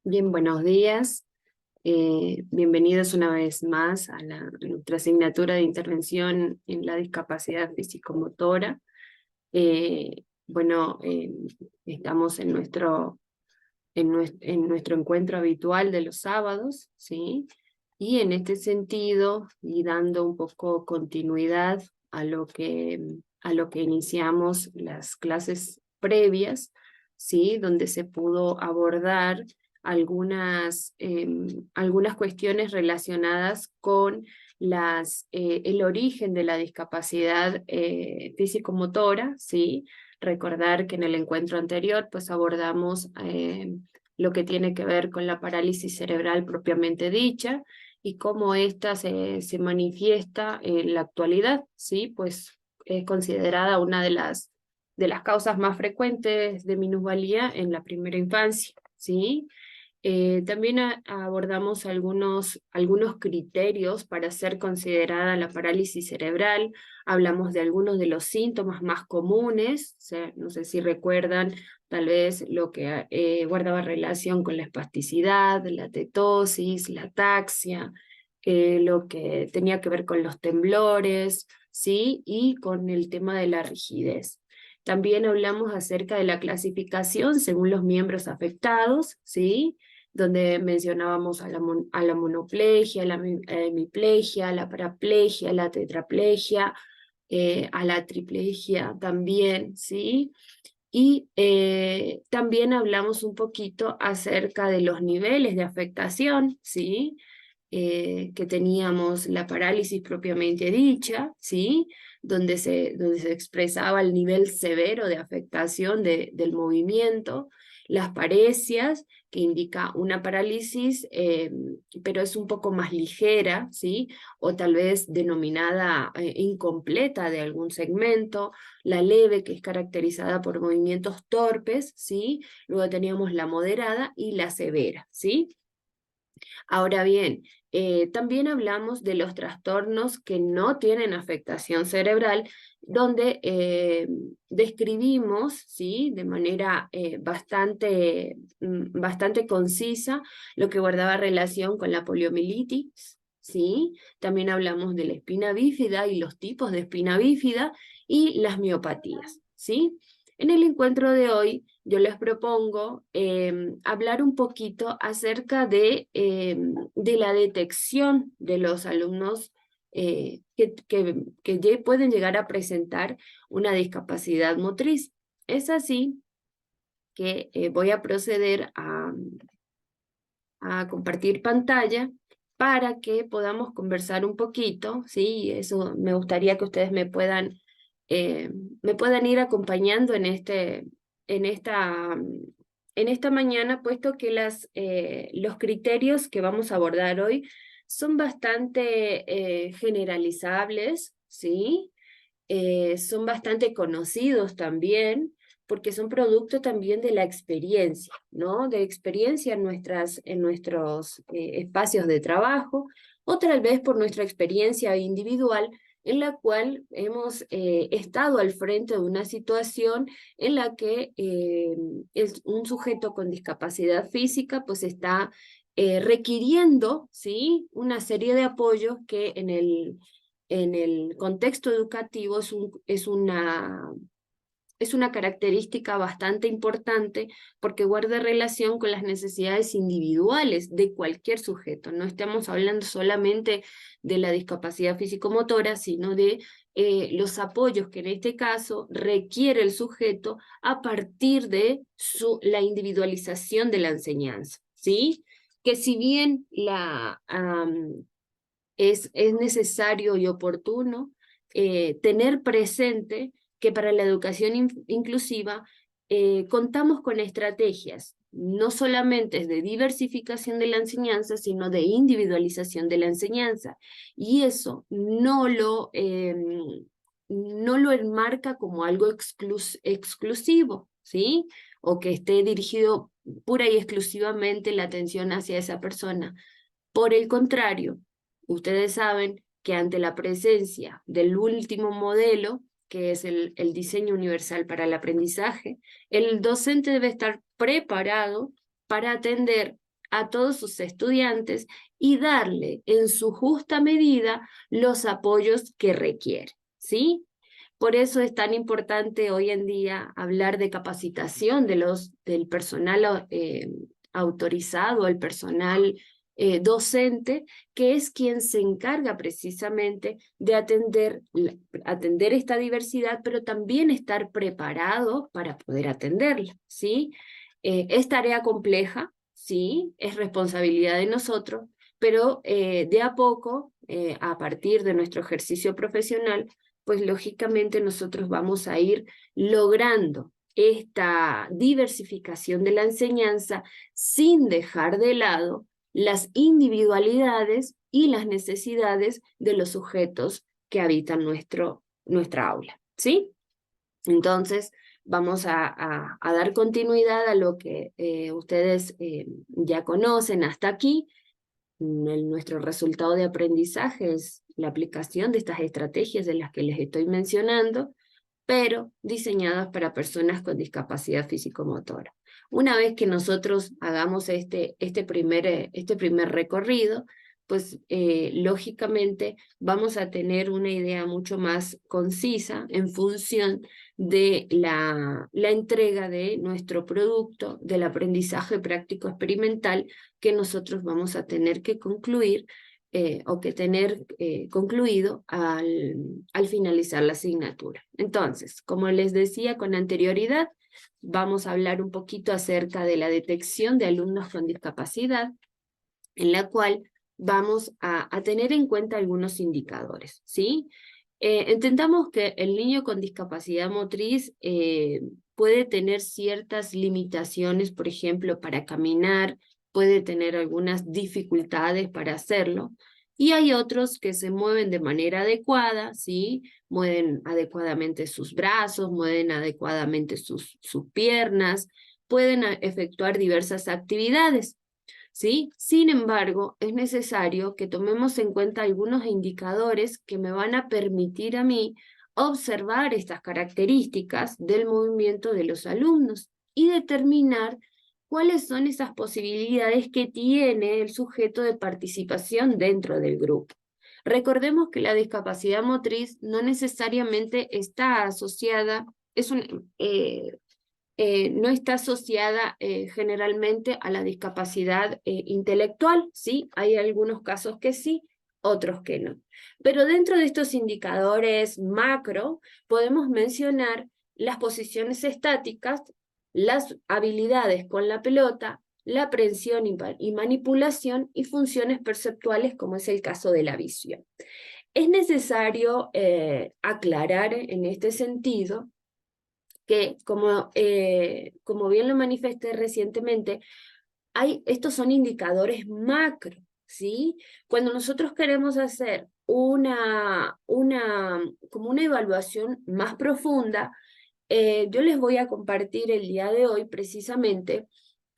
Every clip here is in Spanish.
Bien, buenos días. Bienvenidos una vez más a nuestra asignatura de intervención en la discapacidad físico-motora. Bueno, estamos en nuestro encuentro habitual de los sábados, ¿sí? Y en este sentido, y dando un poco continuidad a lo que iniciamos las clases previas, ¿sí? Donde se pudo abordar algunas cuestiones relacionadas con el origen de la discapacidad físico-motora, ¿sí? Recordar que en el encuentro anterior pues abordamos lo que tiene que ver con la parálisis cerebral propiamente dicha y cómo ésta se manifiesta en la actualidad, ¿sí? Pues es considerada una de las causas más frecuentes de minusvalía en la primera infancia, ¿sí? También abordamos algunos criterios para ser considerada la parálisis cerebral. Hablamos de algunos de los síntomas más comunes, o sea, no sé si recuerdan tal vez lo que guardaba relación con la espasticidad, la tetosis, la ataxia, lo que tenía que ver con los temblores, ¿sí? Y con el tema de la rigidez. También hablamos acerca de la clasificación según los miembros afectados, ¿sí? Donde mencionábamos a la monoplegia, la hemiplegia, la paraplegia, la tetraplegia, a la triplegia también, ¿sí? Y también hablamos un poquito acerca de los niveles de afectación, ¿sí? Que teníamos la parálisis propiamente dicha, ¿sí? Donde se expresaba el nivel severo de afectación del movimiento, las paresias, que indica una parálisis, pero es un poco más ligera, ¿sí? O tal vez denominada incompleta de algún segmento, la leve, que es caracterizada por movimientos torpes, ¿sí? Luego teníamos la moderada y la severa, ¿sí? Ahora bien, también hablamos de los trastornos que no tienen afectación cerebral, donde describimos, ¿sí? De manera bastante concisa lo que guardaba relación con la poliomielitis, ¿sí? También hablamos de la espina bífida y los tipos de espina bífida y las miopatías, ¿sí? En el encuentro de hoy yo les propongo hablar un poquito acerca de la detección de los alumnos que pueden llegar a presentar una discapacidad motriz. Es así que voy a proceder a compartir pantalla para que podamos conversar un poquito, ¿sí? Eso me gustaría que ustedes me puedan ir acompañando en esta, en esta mañana, puesto que los criterios que vamos a abordar hoy son bastante generalizables, ¿sí? Son bastante conocidos también, porque son producto también de la experiencia, ¿no? De experiencia en nuestros espacios de trabajo, o tal vez por nuestra experiencia individual, en la cual hemos estado al frente de una situación en la que un sujeto con discapacidad física pues está requiriendo, ¿sí? Una serie de apoyos que en el contexto educativo es una característica bastante importante porque guarda relación con las necesidades individuales de cualquier sujeto. No estamos hablando solamente de la discapacidad físico-motora, sino de los apoyos que en este caso requiere el sujeto a partir de la individualización de la enseñanza, ¿sí? Que si bien es necesario y oportuno tener presente que para la educación inclusiva contamos con estrategias, no solamente de diversificación de la enseñanza, sino de individualización de la enseñanza. Y eso no lo enmarca como algo exclusivo, ¿sí? O que esté dirigido pura y exclusivamente la atención hacia esa persona. Por el contrario, ustedes saben que ante la presencia del último modelo, que es el diseño universal para el aprendizaje, el docente debe estar preparado para atender a todos sus estudiantes y darle en su justa medida los apoyos que requiere, ¿sí? Por eso es tan importante hoy en día hablar de capacitación del personal autorizado, el personal docente, que es quien se encarga precisamente de atender esta diversidad, pero también estar preparado para poder atenderla, ¿sí? Es tarea compleja, sí, es responsabilidad de nosotros, pero de a poco, a partir de nuestro ejercicio profesional, pues lógicamente nosotros vamos a ir logrando esta diversificación de la enseñanza sin dejar de lado las individualidades y las necesidades de los sujetos que habitan nuestra aula, ¿sí? Entonces, vamos a dar continuidad a lo que ustedes ya conocen hasta aquí. Nuestro resultado de aprendizaje es la aplicación de estas estrategias de las que les estoy mencionando, pero diseñadas para personas con discapacidad físico-motora. Una vez que nosotros hagamos este primer recorrido, pues lógicamente vamos a tener una idea mucho más concisa en función de la entrega de nuestro producto, del aprendizaje práctico experimental que nosotros vamos a tener que concluir o que tener concluido al finalizar la asignatura. Entonces, como les decía con anterioridad, vamos a hablar un poquito acerca de la detección de alumnos con discapacidad, en la cual vamos a tener en cuenta algunos indicadores, ¿sí? Entendamos que el niño con discapacidad motriz puede tener ciertas limitaciones, por ejemplo, para caminar, puede tener algunas dificultades para hacerlo, y hay otros que se mueven de manera adecuada, ¿sí? Mueven adecuadamente sus brazos, mueven adecuadamente sus piernas, pueden efectuar diversas actividades, ¿sí? Sin embargo, es necesario que tomemos en cuenta algunos indicadores que me van a permitir a mí observar estas características del movimiento de los alumnos y determinar cuáles son esas posibilidades que tiene el sujeto de participación dentro del grupo. Recordemos que la discapacidad motriz no necesariamente está asociada, no está asociada generalmente a la discapacidad intelectual, ¿sí? Hay algunos casos que sí, otros que no. Pero dentro de estos indicadores macro, podemos mencionar las posiciones estáticas, las habilidades con la pelota, la aprehensión y manipulación y funciones perceptuales, como es el caso de la visión. Es necesario aclarar en este sentido que, como bien lo manifesté recientemente, estos son indicadores macro, ¿sí? Cuando nosotros queremos hacer como una evaluación más profunda, yo les voy a compartir el día de hoy precisamente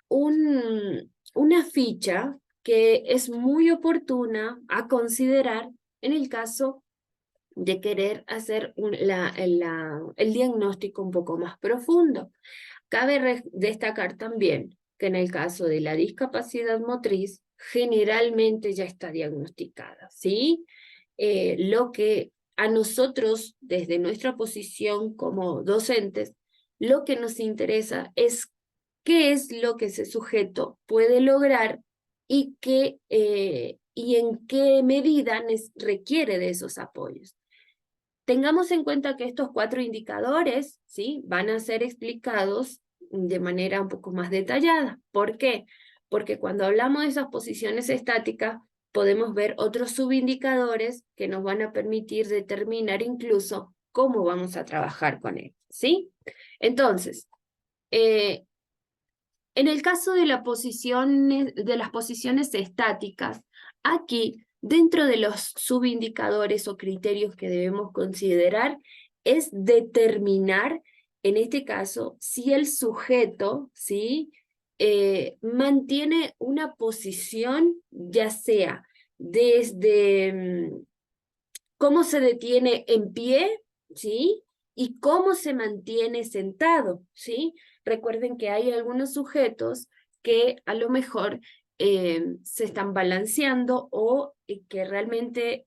una ficha que es muy oportuna a considerar en el caso de querer hacer el diagnóstico un poco más profundo. Cabe destacar también que en el caso de la discapacidad motriz, generalmente ya está diagnosticada, ¿sí? Lo que a nosotros, desde nuestra posición como docentes, lo que nos interesa es qué es lo que ese sujeto puede lograr y en qué medida requiere de esos apoyos. Tengamos en cuenta que estos 4 indicadores, ¿sí?, van a ser explicados de manera un poco más detallada. ¿Por qué? Porque cuando hablamos de esas posiciones estáticas, podemos ver otros subindicadores que nos van a permitir determinar incluso cómo vamos a trabajar con él, ¿sí? Entonces, en el caso de las posiciones estáticas, aquí, dentro de los subindicadores o criterios que debemos considerar, es determinar, en este caso, si el sujeto, ¿sí?, mantiene una posición, ya sea desde cómo se detiene en pie, ¿sí?, y cómo se mantiene sentado, ¿sí? Recuerden que hay algunos sujetos que a lo mejor se están balanceando o que realmente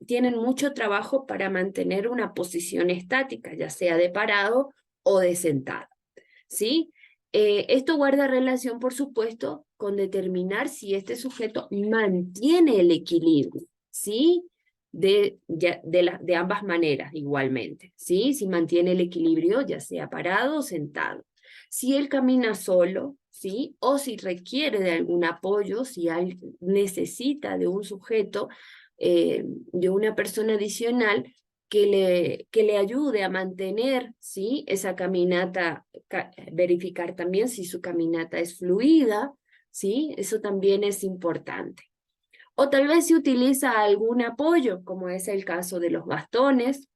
tienen mucho trabajo para mantener una posición estática, ya sea de parado o de sentado, ¿sí? Esto guarda relación, por supuesto, con determinar si este sujeto mantiene el equilibrio, ¿sí? De ambas maneras igualmente, ¿sí? Si mantiene el equilibrio, ya sea parado o sentado. Si él camina solo, ¿sí? O si requiere de algún apoyo, si necesita de un sujeto, de una persona adicional que le ayude a mantener, ¿sí? Esa caminata, verificar también si su caminata es fluida, ¿sí? Eso también es importante. O tal vez si utiliza algún apoyo, como es el caso de los bastones,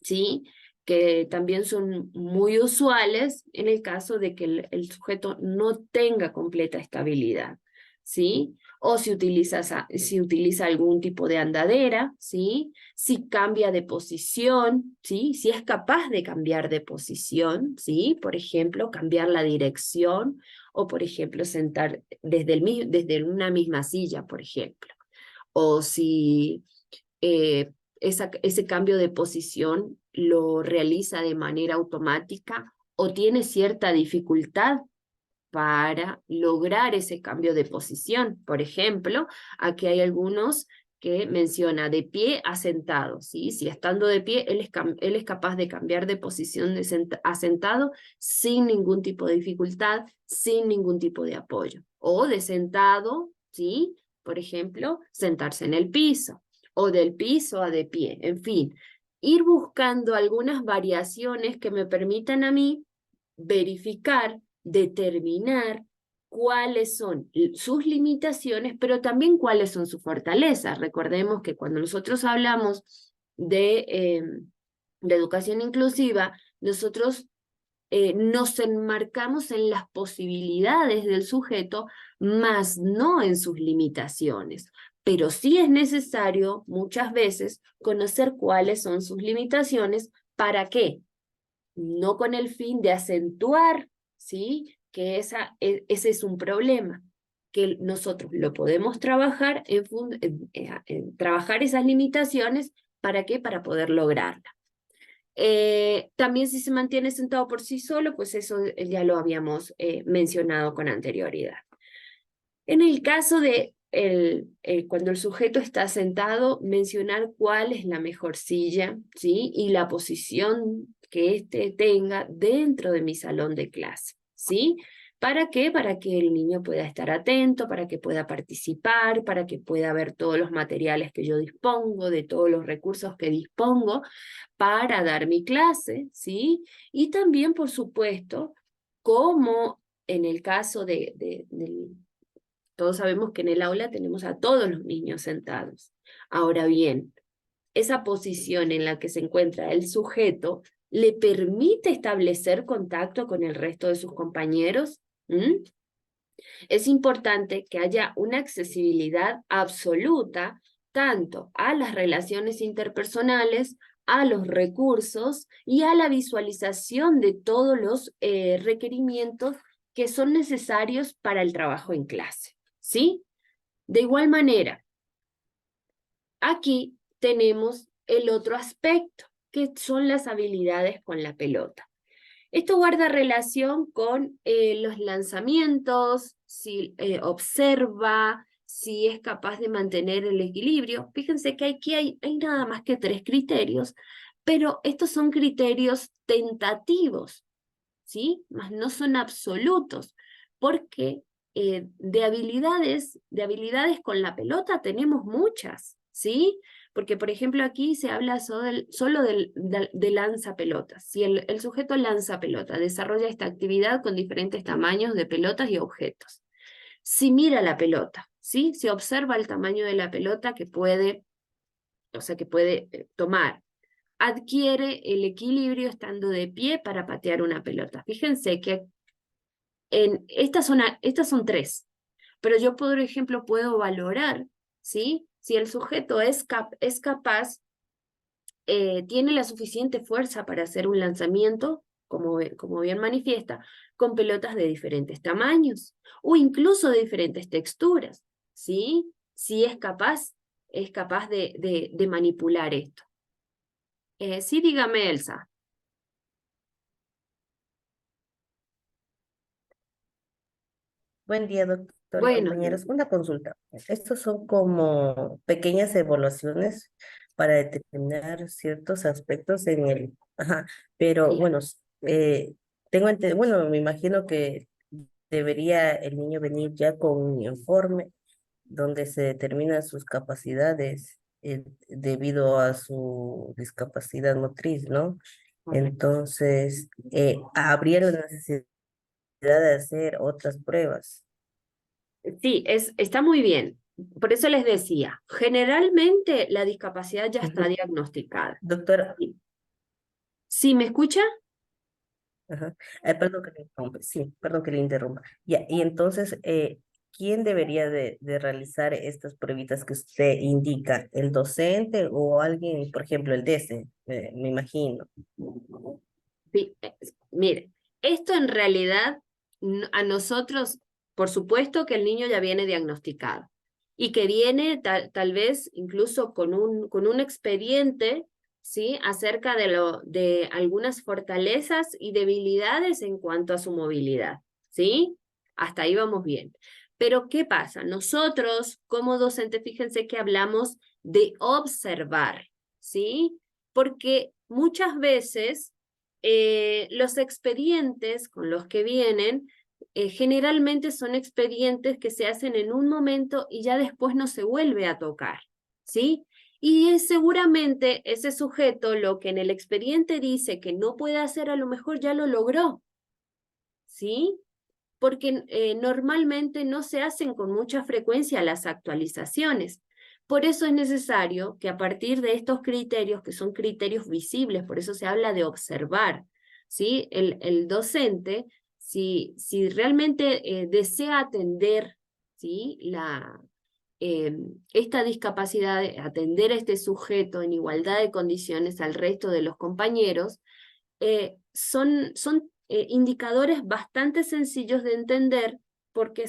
¿sí? Que también son muy usuales en el caso de que el sujeto no tenga completa estabilidad, ¿sí? O si utiliza algún tipo de andadera, ¿sí? Si cambia de posición, ¿sí? Si es capaz de cambiar de posición, ¿sí? Por ejemplo, cambiar la dirección o, por ejemplo, sentar desde una misma silla, por ejemplo. O si ese cambio de posición lo realiza de manera automática o tiene cierta dificultad para lograr ese cambio de posición. Por ejemplo, aquí hay algunos que menciona de pie a sentado, ¿sí? Si estando de pie, él es capaz de cambiar de posición a sentado sin ningún tipo de dificultad, sin ningún tipo de apoyo. O de sentado, ¿sí? Por ejemplo, sentarse en el piso, o del piso a de pie, en fin. Ir buscando algunas variaciones que me permitan a mí verificar, determinar cuáles son sus limitaciones, pero también cuáles son sus fortalezas. Recordemos que cuando nosotros hablamos de educación inclusiva, nosotros nos enmarcamos en las posibilidades del sujeto, más no en sus limitaciones. Pero sí es necesario muchas veces conocer cuáles son sus limitaciones. ¿Para qué? No con el fin de acentuar, ¿sí? Que ese es un problema, que nosotros lo podemos trabajar en trabajar esas limitaciones, ¿para qué? Para poder lograrla. También si se mantiene sentado por sí solo, pues eso ya lo habíamos mencionado con anterioridad. En el caso de cuando el sujeto está sentado, mencionar cuál es la mejor silla, ¿sí? Y la posición que éste tenga dentro de mi salón de clase, ¿sí? ¿Para qué? Para que el niño pueda estar atento, para que pueda participar, para que pueda ver todos los materiales que yo dispongo, de todos los recursos que dispongo para dar mi clase, ¿sí? Y también, por supuesto, como en el caso todos sabemos que en el aula tenemos a todos los niños sentados. Ahora bien, esa posición en la que se encuentra el sujeto le permite establecer contacto con el resto de sus compañeros. ¿Mm? Es importante que haya una accesibilidad absoluta tanto a las relaciones interpersonales, a los recursos y a la visualización de todos los requerimientos que son necesarios para el trabajo en clase, ¿sí? De igual manera, aquí tenemos el otro aspecto, que son las habilidades con la pelota. Esto guarda relación con los lanzamientos, si observa, si es capaz de mantener el equilibrio. Fíjense que aquí hay nada más que 3 criterios, pero estos son criterios tentativos, ¿sí? Más no son absolutos, porque de habilidades con la pelota tenemos muchas, ¿sí? Porque, por ejemplo, aquí se habla solo de lanza pelotas. Si el sujeto lanza pelota, desarrolla esta actividad con diferentes tamaños de pelotas y objetos. Si mira la pelota, ¿sí? Si observa el tamaño de la pelota que puede tomar, adquiere el equilibrio estando de pie para patear una pelota. Fíjense que estas son 3, pero yo, por ejemplo, puedo valorar, ¿sí? Si el sujeto es capaz, tiene la suficiente fuerza para hacer un lanzamiento como bien manifiesta, con pelotas de diferentes tamaños o incluso de diferentes texturas, ¿sí? Si es capaz de manipular esto. Sí, dígame, Elsa. Buen día, doctor y Bueno, compañeros. Una consulta. Estos son como pequeñas evaluaciones para determinar ciertos aspectos en el... Ajá, pero sí. bueno, bueno, me imagino que debería el niño venir ya con un informe donde se determinan sus capacidades debido a su discapacidad motriz, ¿no? Correcto. Entonces, habría la necesidad de hacer otras pruebas. Sí, está muy bien. Por eso les decía, generalmente la discapacidad ya está Ujú. diagnosticada. Doctora, Sí. ¿Sí me escucha? ajá. Perdón que le interrumpa, sí, perdón que le interrumpa. Ya, y entonces, ¿quién debería de realizar estas pruebitas que usted indica? ¿El docente o alguien, por ejemplo, el DESE? Me imagino. Sí, mire, esto en realidad a nosotros, por supuesto que el niño ya viene diagnosticado y que viene tal vez incluso con un expediente, ¿sí? Acerca de algunas fortalezas y debilidades en cuanto a su movilidad, ¿sí? Hasta ahí vamos bien. Pero ¿qué pasa? Nosotros como docentes, fíjense que hablamos de observar, ¿sí? Porque muchas veces los expedientes con los que vienen generalmente son expedientes que se hacen en un momento y ya después no se vuelve a tocar, ¿sí? Y seguramente ese sujeto lo que en el expediente dice que no puede hacer, a lo mejor ya lo logró, ¿sí? Porque normalmente no se hacen con mucha frecuencia las actualizaciones. Por eso es necesario que a partir de estos criterios, que son criterios visibles, por eso se habla de observar, ¿sí? El docente, si realmente desea atender, ¿sí? Esta discapacidad, atender a este sujeto en igualdad de condiciones al resto de los compañeros, son indicadores bastante sencillos de entender porque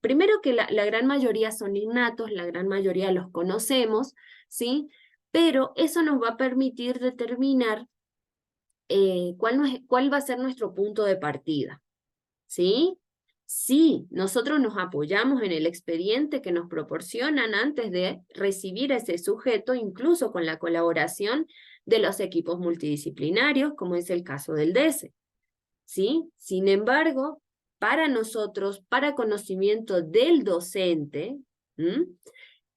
primero que la gran mayoría son innatos, la gran mayoría los conocemos, ¿sí? Pero eso nos va a permitir determinar cuál va a ser nuestro punto de partida, ¿sí? Sí, nosotros nos apoyamos en el expediente que nos proporcionan antes de recibir a ese sujeto, incluso con la colaboración de los equipos multidisciplinarios, como es el caso del DESE, ¿sí? Sin embargo, para nosotros, para conocimiento del docente,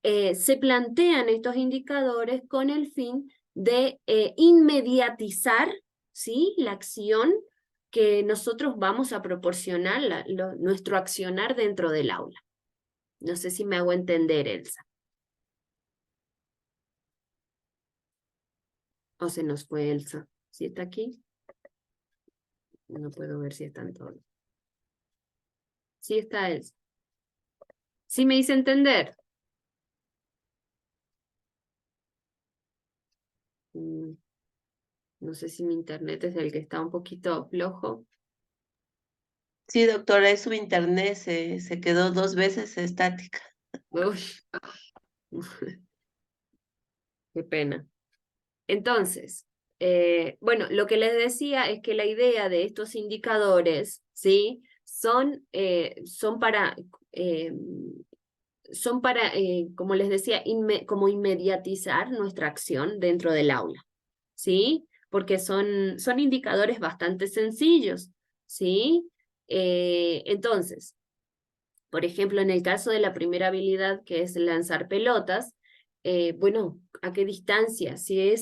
se plantean estos indicadores con el fin de inmediatizar, ¿sí? La acción que nosotros vamos a proporcionar, nuestro accionar dentro del aula. No sé si me hago entender, Elsa. O se nos fue Elsa. ¿Sí está aquí? No puedo ver si están todos. Sí está Elsa. ¿Sí me hice entender? Mm, No sé si mi internet es el que está un poquito flojo. Sí, doctora, es su internet, se quedó 2 veces estática. Uy, qué pena. Entonces, bueno, lo que les decía es que la idea de estos indicadores, ¿sí? Son eh, como les decía, como inmediatizar nuestra acción dentro del aula, ¿sí? Porque son indicadores bastante sencillos, ¿sí? Entonces, por ejemplo, en el caso de la primera habilidad, que es lanzar pelotas, bueno, ¿a qué distancia? Si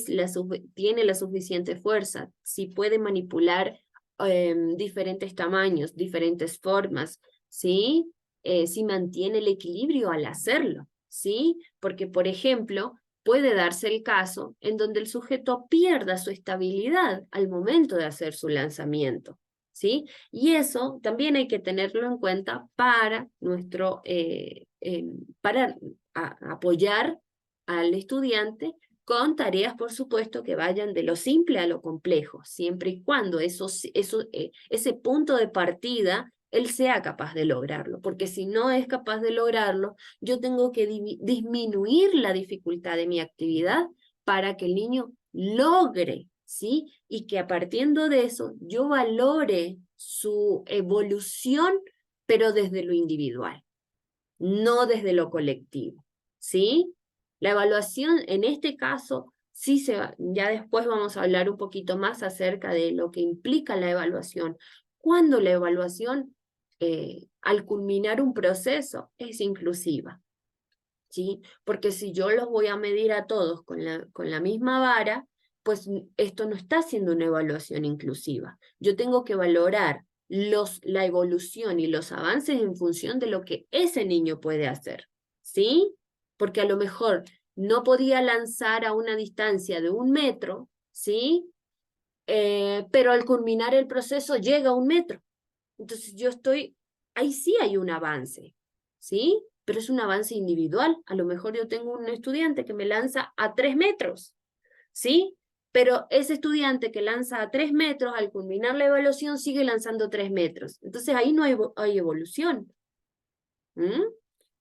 tiene la suficiente fuerza, si puede manipular diferentes tamaños, diferentes formas, ¿sí? Si mantiene el equilibrio al hacerlo, ¿sí? Porque, por ejemplo, puede darse el caso en donde el sujeto pierda su estabilidad al momento de hacer su lanzamiento, ¿sí? Y eso también hay que tenerlo en cuenta para apoyar al estudiante con tareas, por supuesto, que vayan de lo simple a lo complejo, siempre y cuando ese punto de partida él sea capaz de lograrlo, porque si no es capaz de lograrlo, yo tengo que disminuir la dificultad de mi actividad para que el niño logre, ¿sí? Y que a partir de eso yo valore su evolución, pero desde lo individual, no desde lo colectivo, ¿sí? La evaluación, en este caso, sí ya después vamos a hablar un poquito más acerca de lo que implica la evaluación. Cuando la evaluación, al culminar un proceso, es inclusiva, ¿sí? Porque si yo los voy a medir a todos con la misma vara, pues esto no está siendo una evaluación inclusiva. Yo tengo que valorar la evolución y los avances en función de lo que ese niño puede hacer, ¿sí? Porque a lo mejor no podía lanzar a una distancia de 1 metro, ¿sí? Pero al culminar el proceso llega a 1 metro. Entonces ahí sí hay un avance, ¿sí? Pero es un avance individual. A lo mejor yo tengo un estudiante que me lanza a 3 metros, ¿sí? Pero ese estudiante que lanza a 3 metros, al culminar la evaluación, sigue lanzando 3 metros. Entonces ahí no hay evolución. ¿Mm?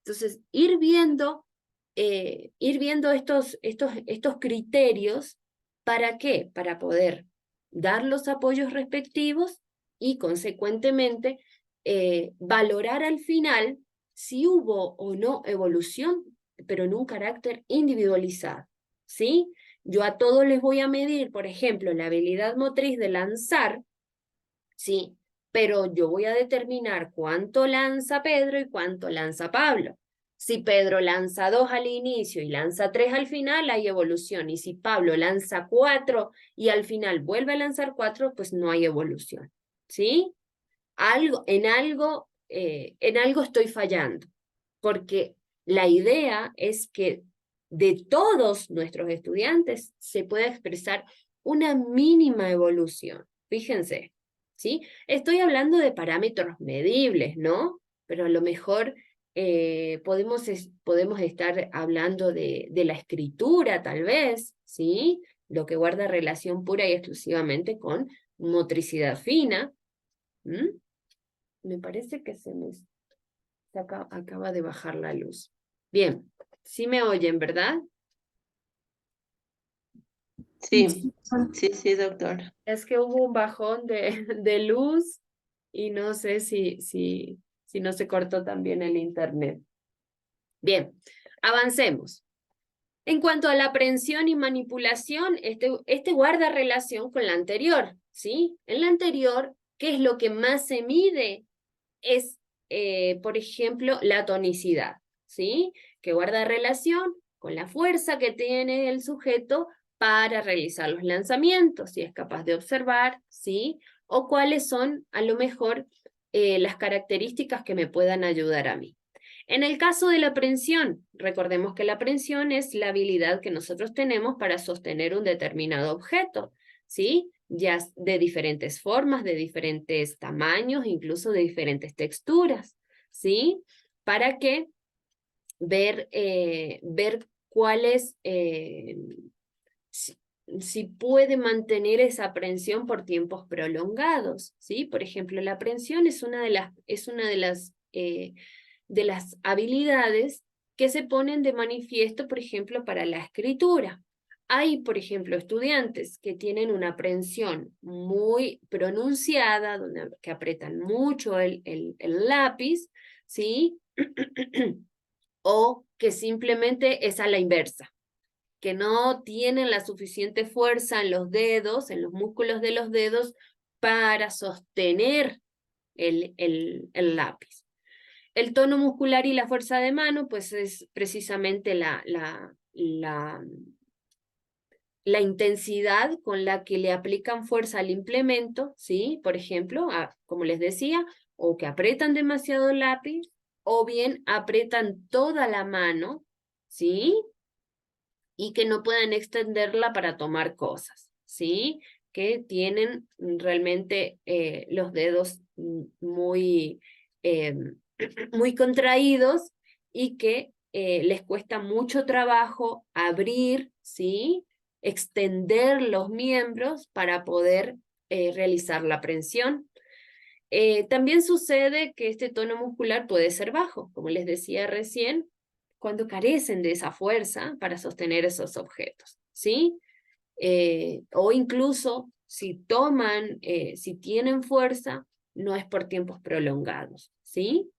Entonces, ir viendo estos criterios, ¿para qué? Para poder dar los apoyos respectivos y, consecuentemente, valorar al final si hubo o no evolución, pero en un carácter individualizado, ¿sí? Yo a todos les voy a medir, por ejemplo, la habilidad motriz de lanzar, ¿sí? Pero yo voy a determinar cuánto lanza Pedro y cuánto lanza Pablo. Si Pedro lanza 2 al inicio y lanza 3 al final, hay evolución. Y si Pablo lanza 4 y al final vuelve a lanzar 4, pues no hay evolución, ¿sí? En algo estoy fallando, porque la idea es que de todos nuestros estudiantes se pueda expresar una mínima evolución. Fíjense, ¿sí? Estoy hablando de parámetros medibles, ¿no? Pero a lo mejor podemos estar hablando de la escritura, tal vez, ¿sí? Lo que guarda relación pura y exclusivamente con motricidad fina. ¿Mm? Me parece que acaba de bajar la luz. Bien, sí me oyen, ¿verdad? Sí, sí, doctor. Es que hubo un bajón de luz y no sé si no se cortó también el internet. Bien, avancemos. En cuanto a la aprehensión y manipulación, este guarda relación con la anterior, ¿sí? En la anterior, ¿qué es lo que más se mide? Es, por ejemplo, la tonicidad, ¿sí? Que guarda relación con la fuerza que tiene el sujeto para realizar los lanzamientos, si es capaz de observar, ¿sí? O cuáles son, a lo mejor, las características que me puedan ayudar a mí. En el caso de la aprehensión, recordemos que la aprehensión es la habilidad que nosotros tenemos para sostener un determinado objeto, ¿sí? Ya de diferentes formas, de diferentes tamaños, incluso de diferentes texturas, ¿sí? ¿Para qué? Ver cuáles, si puede mantener esa aprehensión por tiempos prolongados, ¿sí? Por ejemplo, la aprehensión es una de las habilidades que se ponen de manifiesto, por ejemplo, para la escritura. Hay, por ejemplo, estudiantes que tienen una aprehensión muy pronunciada, que apretan mucho el lápiz, ¿sí? O que simplemente es a la inversa, que no tienen la suficiente fuerza en los dedos, en los músculos de los dedos, para sostener el lápiz. El tono muscular y la fuerza de mano, pues es precisamente la intensidad con la que le aplican fuerza al implemento, ¿sí? Por ejemplo, como les decía, o que apretan demasiado el lápiz, o bien apretan toda la mano, ¿sí? Y que no puedan extenderla para tomar cosas, ¿sí? Que tienen realmente los dedos muy, muy contraídos y que les cuesta mucho trabajo abrir, ¿sí? Extender los miembros para poder realizar la prensión. También sucede que este tono muscular puede ser bajo, como les decía recién, cuando carecen de esa fuerza para sostener esos objetos, ¿sí? O incluso si si tienen fuerza, no es por tiempos prolongados, ¿sí?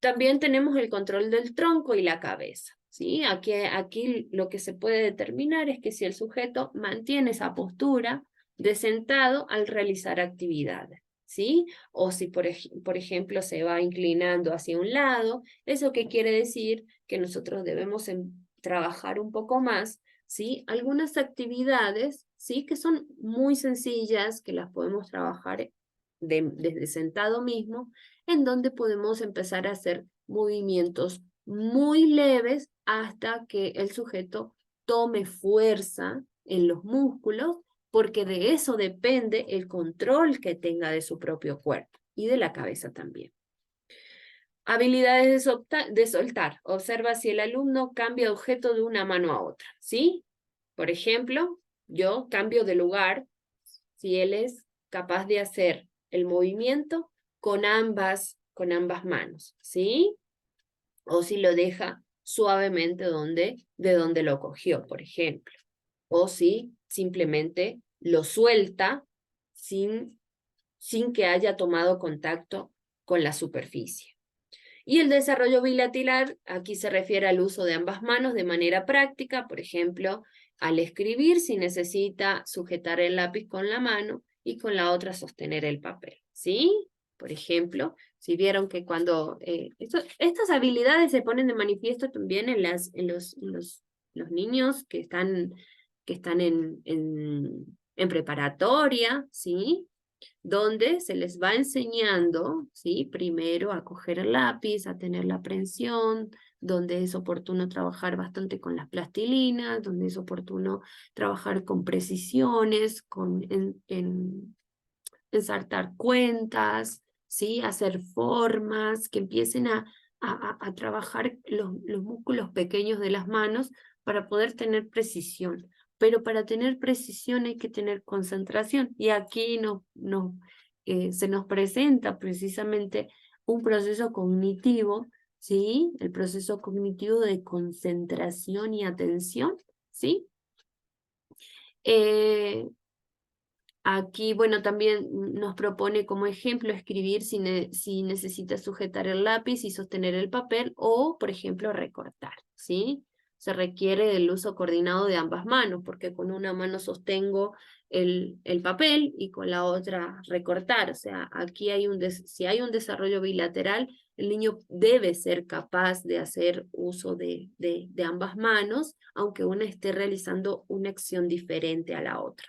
También tenemos el control del tronco y la cabeza, ¿sí? Aquí lo que se puede determinar es que si el sujeto mantiene esa postura de sentado al realizar actividades, ¿sí? O si, por ejemplo, se va inclinando hacia un lado, ¿eso qué quiere decir? Que nosotros debemos trabajar un poco más, ¿sí? Algunas actividades, ¿sí? Que son muy sencillas, que las podemos trabajar desde sentado mismo, en donde podemos empezar a hacer movimientos muy leves hasta que el sujeto tome fuerza en los músculos, porque de eso depende el control que tenga de su propio cuerpo y de la cabeza también. Habilidades de soltar. Observa si el alumno cambia objeto de una mano a otra, ¿sí? Por ejemplo, yo cambio de lugar si él es capaz de hacer el movimiento con ambas manos, ¿sí? O si lo deja suavemente de donde lo cogió, por ejemplo. O si simplemente lo suelta sin que haya tomado contacto con la superficie. Y el desarrollo bilateral, aquí se refiere al uso de ambas manos de manera práctica, por ejemplo, al escribir si necesita sujetar el lápiz con la mano y con la otra sostener el papel, ¿sí? Por ejemplo, si vieron que cuando estas habilidades se ponen de manifiesto también en los niños que están en preparatoria, ¿sí? Donde se les va enseñando, ¿sí? Primero a coger el lápiz, a tener la prensión, donde es oportuno trabajar bastante con las plastilinas, donde es oportuno trabajar con precisiones, ensartar cuentas, ¿sí? Hacer formas, que empiecen a trabajar los músculos pequeños de las manos para poder tener precisión. Pero para tener precisión hay que tener concentración. Y aquí se nos presenta precisamente un proceso cognitivo, ¿sí? El proceso cognitivo de concentración y atención, ¿sí? Aquí, bueno, también nos propone como ejemplo escribir si necesita sujetar el lápiz y sostener el papel o, por ejemplo, recortar, ¿sí? Se requiere el uso coordinado de ambas manos, porque con una mano sostengo el papel y con la otra recortar. O sea, aquí si hay un desarrollo bilateral, el niño debe ser capaz de hacer uso de ambas manos, aunque una esté realizando una acción diferente a la otra,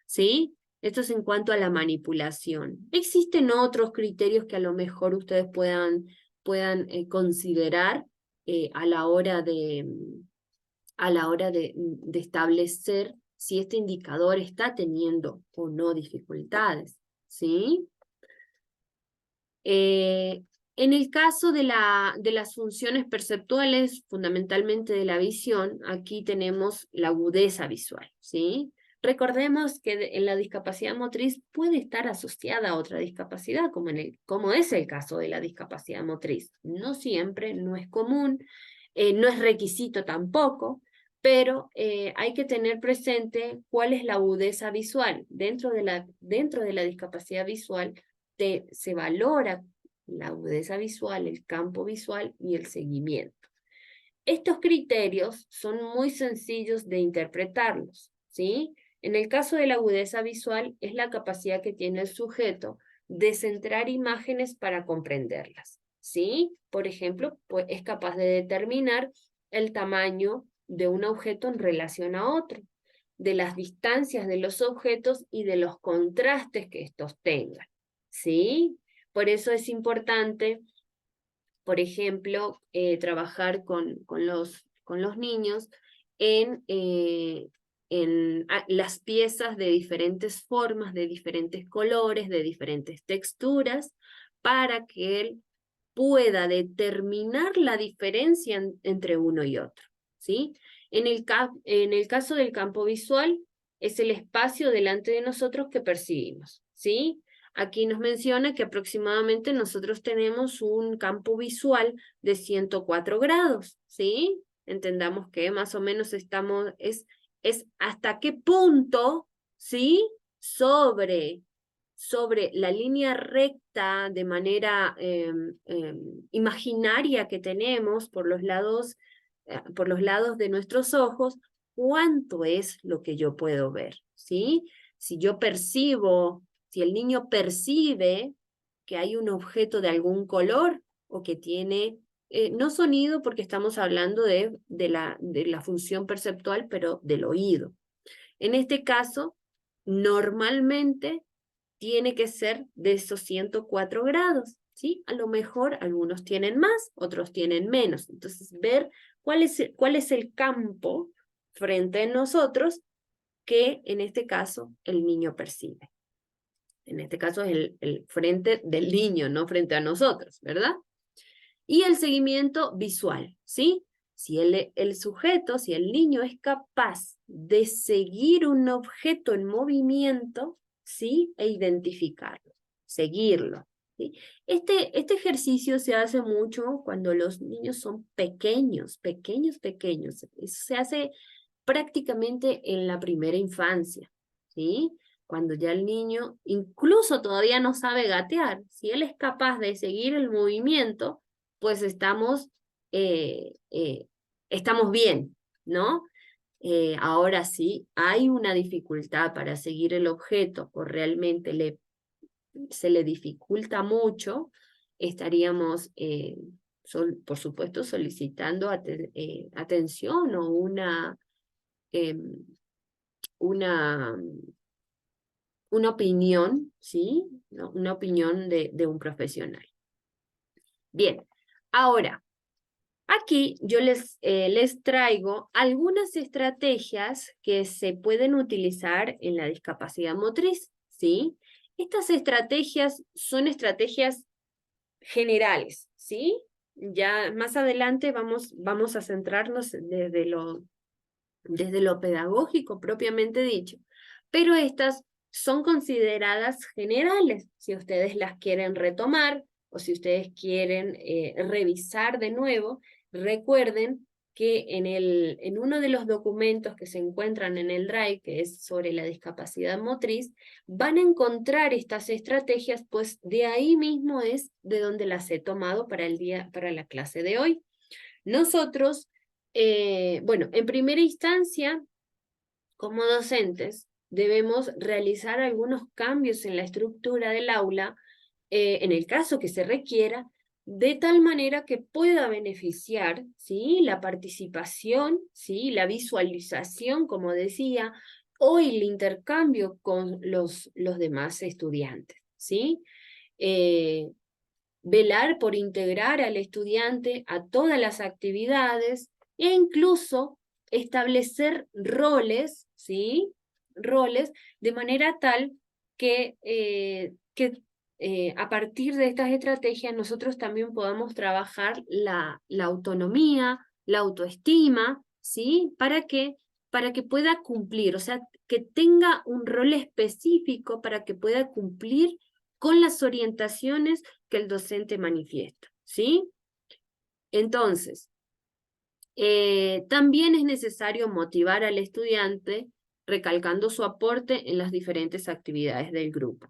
¿sí? Esto es en cuanto a la manipulación. Existen otros criterios que a lo mejor ustedes puedan considerar a la hora de establecer si este indicador está teniendo o no dificultades, ¿sí? En el caso de las funciones perceptuales, fundamentalmente de la visión, aquí tenemos la agudeza visual, ¿sí? Recordemos que en la discapacidad motriz puede estar asociada a otra discapacidad, como es el caso de la discapacidad motriz. No siempre, no es común, no es requisito tampoco, pero hay que tener presente cuál es la agudeza visual. Dentro de la discapacidad visual se valora la agudeza visual, el campo visual y el seguimiento. Estos criterios son muy sencillos de interpretarlos, ¿sí? En el caso de la agudeza visual, es la capacidad que tiene el sujeto de centrar imágenes para comprenderlas, ¿sí? Por ejemplo, pues es capaz de determinar el tamaño de un objeto en relación a otro, de las distancias de los objetos y de los contrastes que estos tengan, ¿sí? Por eso es importante, por ejemplo, trabajar con los niños en las piezas de diferentes formas, de diferentes colores, de diferentes texturas, para que él pueda determinar la diferencia entre uno y otro, ¿sí? En el caso del campo visual, es el espacio delante de nosotros que percibimos, ¿sí? Aquí nos menciona que aproximadamente nosotros tenemos un campo visual de 104 grados, ¿sí? Entendamos que más o menos es hasta qué punto, ¿sí? Sobre la línea recta de manera imaginaria que tenemos por los lados de nuestros ojos, cuánto es lo que yo puedo ver, ¿sí? Si yo percibo, si el niño percibe que hay un objeto de algún color o que tiene, no sonido porque estamos hablando de la función perceptual, pero del oído. En este caso, normalmente tiene que ser de esos 104 grados, ¿sí? A lo mejor algunos tienen más, otros tienen menos. Entonces, ver cuál es el campo frente a nosotros que en este caso el niño percibe. En este caso es el frente del niño, no frente a nosotros, ¿verdad? Y el seguimiento visual, ¿sí? Si el sujeto, si el niño es capaz de seguir un objeto en movimiento, ¿sí? E identificarlo, seguirlo, ¿sí? Este ejercicio se hace mucho cuando los niños son pequeños. Eso se hace prácticamente en la primera infancia, ¿sí? Cuando ya el niño incluso todavía no sabe gatear, si él es capaz de seguir el movimiento, pues eh, eh, estamos bien, ¿no? Ahora sí, hay una dificultad para seguir el objeto o realmente se le dificulta mucho, estaríamos, por supuesto, solicitando atención o em, una, una opinión, ¿sí? ¿No? Una opinión de un profesional. Bien, ahora, aquí yo les traigo algunas estrategias que se pueden utilizar en la discapacidad motriz, ¿sí? Estas estrategias son estrategias generales, ¿sí? Ya más adelante vamos a centrarnos desde lo pedagógico propiamente dicho, pero estas son consideradas generales. Si ustedes las quieren retomar o si ustedes quieren revisar de nuevo, recuerden que en uno de los documentos que se encuentran en el Drive, que es sobre la discapacidad motriz, van a encontrar estas estrategias, pues de ahí mismo es de donde las he tomado para la clase de hoy. Nosotros, bueno, en primera instancia, como docentes, debemos realizar algunos cambios en la estructura del aula, en el caso que se requiera, de tal manera que pueda beneficiar, ¿sí? La participación, ¿sí? La visualización, como decía, o el intercambio con los demás estudiantes, ¿sí? Velar por integrar al estudiante a todas las actividades e incluso establecer roles, ¿sí? Roles de manera tal que a partir de estas estrategias nosotros también podamos trabajar la autonomía, la autoestima, ¿sí? Para que pueda cumplir, o sea, que tenga un rol específico para que pueda cumplir con las orientaciones que el docente manifiesta, ¿sí? Entonces, también es necesario motivar al estudiante recalcando su aporte en las diferentes actividades del grupo,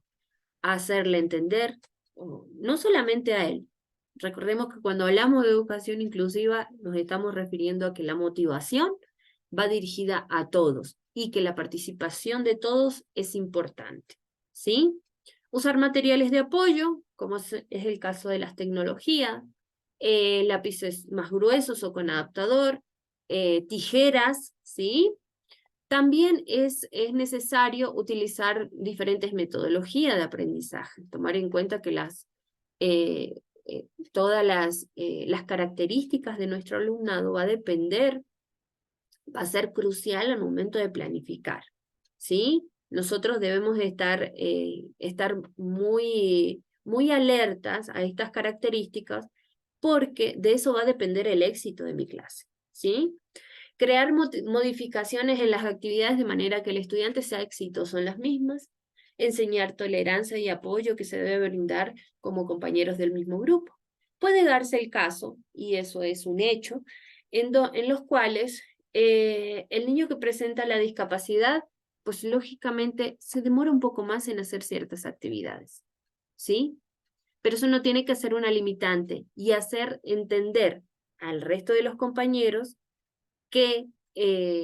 hacerle entender, no solamente a él. Recordemos que cuando hablamos de educación inclusiva nos estamos refiriendo a que la motivación va dirigida a todos y que la participación de todos es importante, ¿sí? Usar materiales de apoyo, como es el caso de las tecnologías, lápices más gruesos o con adaptador, tijeras, ¿sí? También es necesario utilizar diferentes metodologías de aprendizaje, tomar en cuenta que todas las características de nuestro alumnado va a ser crucial al momento de planificar, ¿sí? Nosotros debemos estar muy alertas a estas características porque de eso va a depender el éxito de mi clase, ¿sí? Crear modificaciones en las actividades de manera que el estudiante sea exitoso en las mismas. Enseñar tolerancia y apoyo que se debe brindar como compañeros del mismo grupo. Puede darse el caso, y eso es un hecho, en los cuales el niño que presenta la discapacidad, pues lógicamente se demora un poco más en hacer ciertas actividades, ¿sí? Pero eso no tiene que ser una limitante y hacer entender al resto de los compañeros que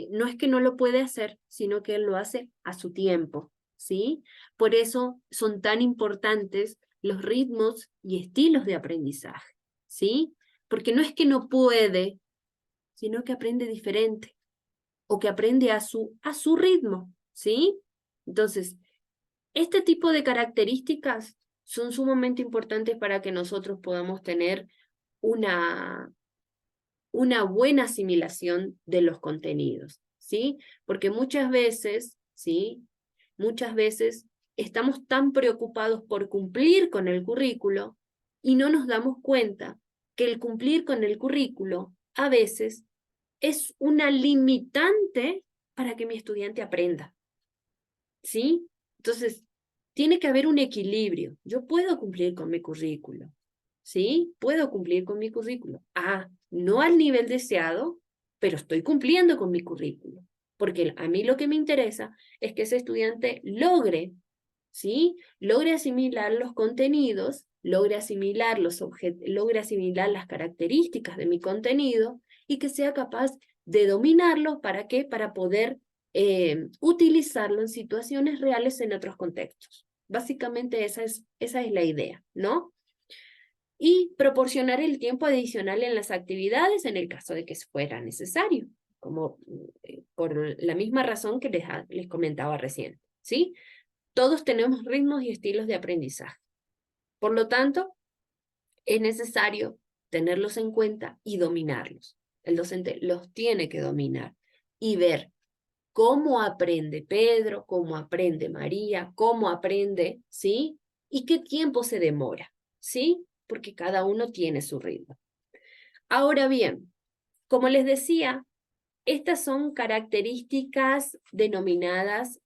no es que no lo puede hacer, sino que él lo hace a su tiempo, ¿sí? Por eso son tan importantes los ritmos y estilos de aprendizaje, ¿sí? Porque no es que no puede, sino que aprende diferente o que aprende a su ritmo, ¿sí? Entonces, este tipo de características son sumamente importantes para que nosotros podamos tener una buena asimilación de los contenidos, ¿sí? Porque muchas veces, ¿sí? Muchas veces estamos tan preocupados por cumplir con el currículo y no nos damos cuenta que el cumplir con el currículo a veces es una limitante para que mi estudiante aprenda, ¿sí? Entonces, tiene que haber un equilibrio. Yo puedo cumplir con mi currículo, ¿sí? Puedo cumplir con mi currículo. No al nivel deseado, pero estoy cumpliendo con mi currículo. Porque a mí lo que me interesa es que ese estudiante logre, ¿sí? Logre asimilar los contenidos, logre asimilar logre asimilar las características de mi contenido y que sea capaz de dominarlo. ¿Para qué? Para poder utilizarlo en situaciones reales en otros contextos. Básicamente esa es la idea, ¿no? Y proporcionar el tiempo adicional en las actividades en el caso de que fuera necesario, como por la misma razón que les comentaba recién, ¿sí? Todos tenemos ritmos y estilos de aprendizaje. Por lo tanto, es necesario tenerlos en cuenta y dominarlos. El docente los tiene que dominar y ver cómo aprende Pedro, cómo aprende María, cómo aprende, ¿sí? Y qué tiempo se demora, ¿sí? Porque cada uno tiene su ritmo. Ahora bien, como les decía, estas son características denominadas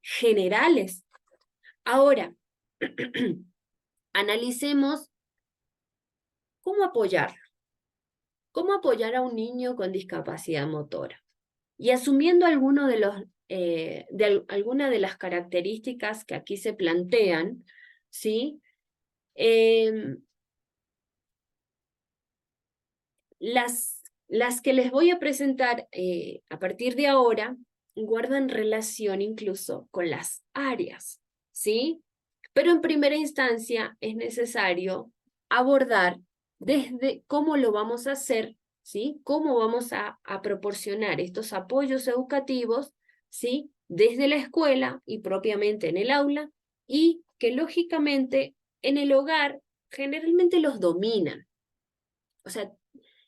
generales. Ahora, analicemos cómo apoyarlo. ¿Cómo apoyar a un niño con discapacidad motora? Y asumiendo alguna de las características que aquí se plantean, ¿sí? Las que les voy a presentar a partir de ahora guardan relación incluso con las áreas, ¿sí? Pero en primera instancia es necesario abordar desde cómo lo vamos a hacer, ¿sí? Cómo vamos a proporcionar estos apoyos educativos, ¿sí? Desde la escuela y propiamente en el aula, y que lógicamente en el hogar generalmente los dominan. O sea,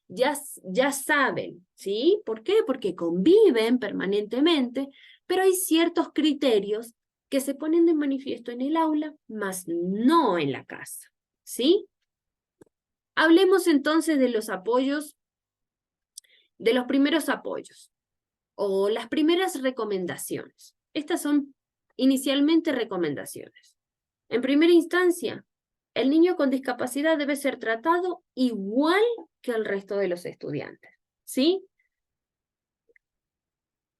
ya saben, ¿sí? ¿Por qué? Porque conviven permanentemente, pero hay ciertos criterios que se ponen de manifiesto en el aula, mas no en la casa, ¿sí? Hablemos entonces de los apoyos, de los primeros apoyos o las primeras recomendaciones. Estas son inicialmente recomendaciones. En primera instancia, el niño con discapacidad debe ser tratado igual que el resto de los estudiantes, ¿sí?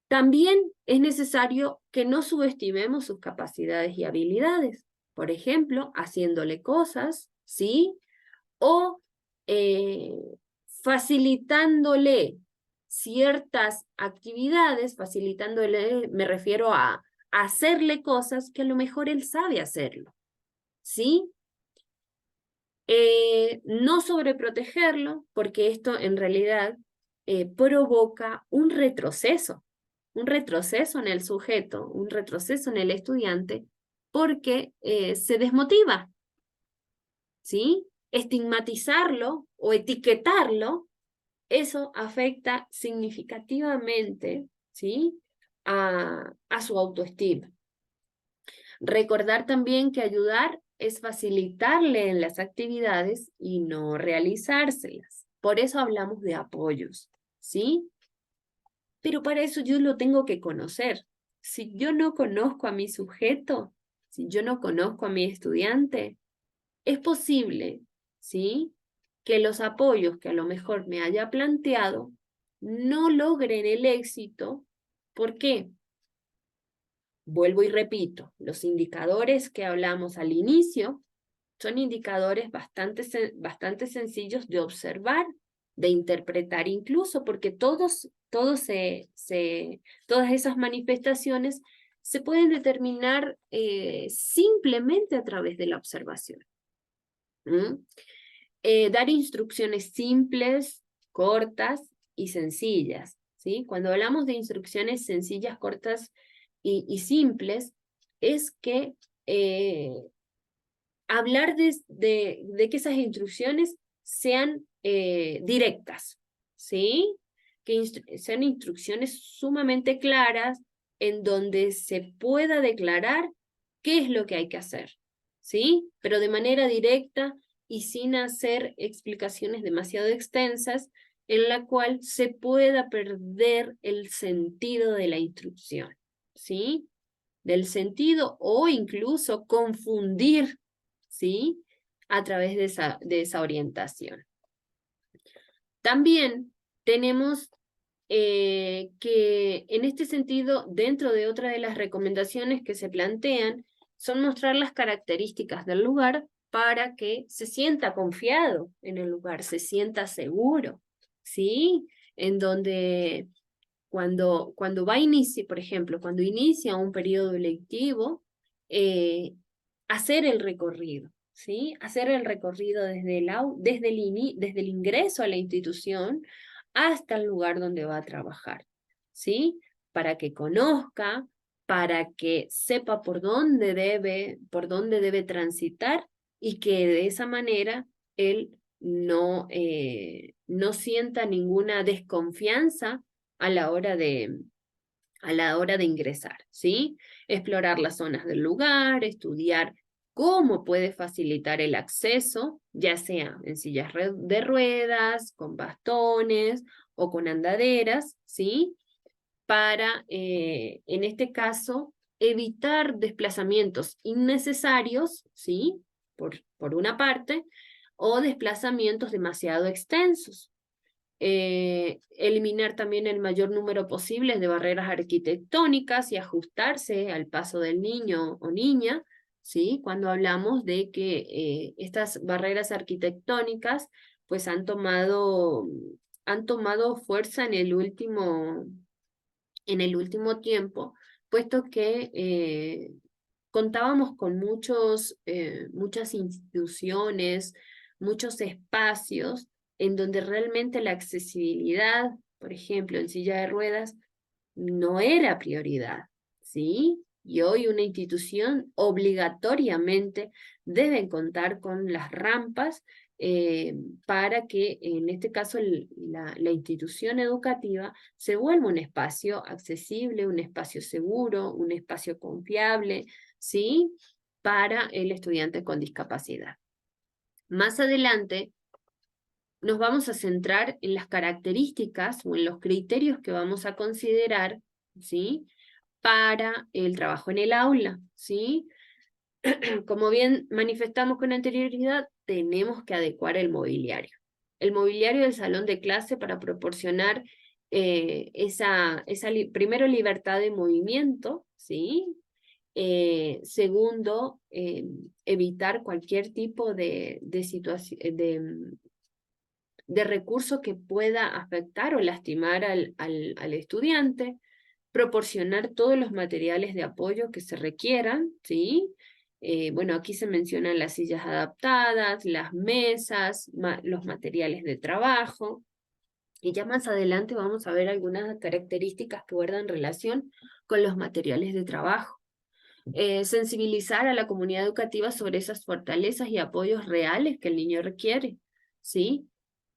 También es necesario que no subestimemos sus capacidades y habilidades, por ejemplo, haciéndole cosas, ¿sí? O facilitándole ciertas actividades, facilitándole, me refiero a hacerle cosas que a lo mejor él sabe hacerlo, ¿sí? No sobreprotegerlo, porque esto en realidad provoca un retroceso en el sujeto, un retroceso en el estudiante, porque se desmotiva, ¿sí? Estigmatizarlo o etiquetarlo, eso afecta significativamente, ¿sí? a su autoestima. Recordar también que ayudar es facilitarle en las actividades y no realizárselas. Por eso hablamos de apoyos, ¿sí? pero para eso yo lo tengo que conocer. Si yo no conozco a mi sujeto, si yo no conozco a mi estudiante, es posible, ¿sí?, que los apoyos que a lo mejor me haya planteado no logren el éxito. ¿Por qué? Vuelvo y repito, los indicadores que hablamos al inicio son indicadores bastante sencillos de observar, de interpretar incluso, porque todas esas manifestaciones se pueden determinar simplemente a través de la observación. Dar instrucciones simples, cortas y sencillas, ¿sí? Cuando hablamos de instrucciones sencillas, cortas y simples, es que hablar de que esas instrucciones sean directas, ¿sí? Que sean instrucciones sumamente claras en donde se pueda declarar qué es lo que hay que hacer, ¿sí? Pero de manera directa y sin hacer explicaciones demasiado extensas en la cual se pueda perder el sentido de la instrucción, ¿sí? Del sentido o incluso confundir, ¿sí?, a través de esa orientación. También tenemos que en este sentido, dentro de otra de las recomendaciones que se plantean, son mostrar las características del lugar para que se sienta confiado en el lugar, se sienta seguro, ¿sí? En donde cuando va a iniciar, por ejemplo, cuando inicia un periodo lectivo, hacer el recorrido, ¿sí? Hacer el recorrido desde el ingreso a la institución hasta el lugar donde va a trabajar, ¿sí? Para que conozca, para que sepa por dónde debe transitar y que de esa manera él no sienta ninguna desconfianza a la hora de ingresar, ¿sí? Explorar las zonas del lugar, estudiar cómo puede facilitar el acceso, ya sea en sillas de ruedas, con bastones o con andaderas, ¿sí? Para, en este caso, evitar desplazamientos innecesarios, ¿sí? Por una parte, o desplazamientos demasiado extensos. Eliminar también el mayor número posible de barreras arquitectónicas y ajustarse al paso del niño o niña, ¿sí? Cuando hablamos de que estas barreras arquitectónicas pues han tomado fuerza en el último tiempo, puesto que contábamos con muchas instituciones, muchos espacios en donde realmente la accesibilidad, por ejemplo, en silla de ruedas, no era prioridad, ¿sí? Y hoy una institución obligatoriamente debe contar con las rampas para que, en este caso, la institución educativa se vuelva un espacio accesible, un espacio seguro, un espacio confiable, ¿sí?, para el estudiante con discapacidad. Más adelante nos vamos a centrar en las características o en los criterios que vamos a considerar, ¿sí?, para el trabajo en el aula, ¿sí? Como bien manifestamos con anterioridad, tenemos que adecuar el mobiliario. El mobiliario del salón de clase para proporcionar primero, libertad de movimiento, ¿sí? Segundo, evitar cualquier tipo de situación, de recurso que pueda afectar o lastimar al estudiante, proporcionar todos los materiales de apoyo que se requieran, ¿sí? Bueno, aquí se mencionan las sillas adaptadas, las mesas, los materiales de trabajo, y ya más adelante vamos a ver algunas características que guardan relación con los materiales de trabajo. Sensibilizar a la comunidad educativa sobre esas fortalezas y apoyos reales que el niño requiere, ¿sí?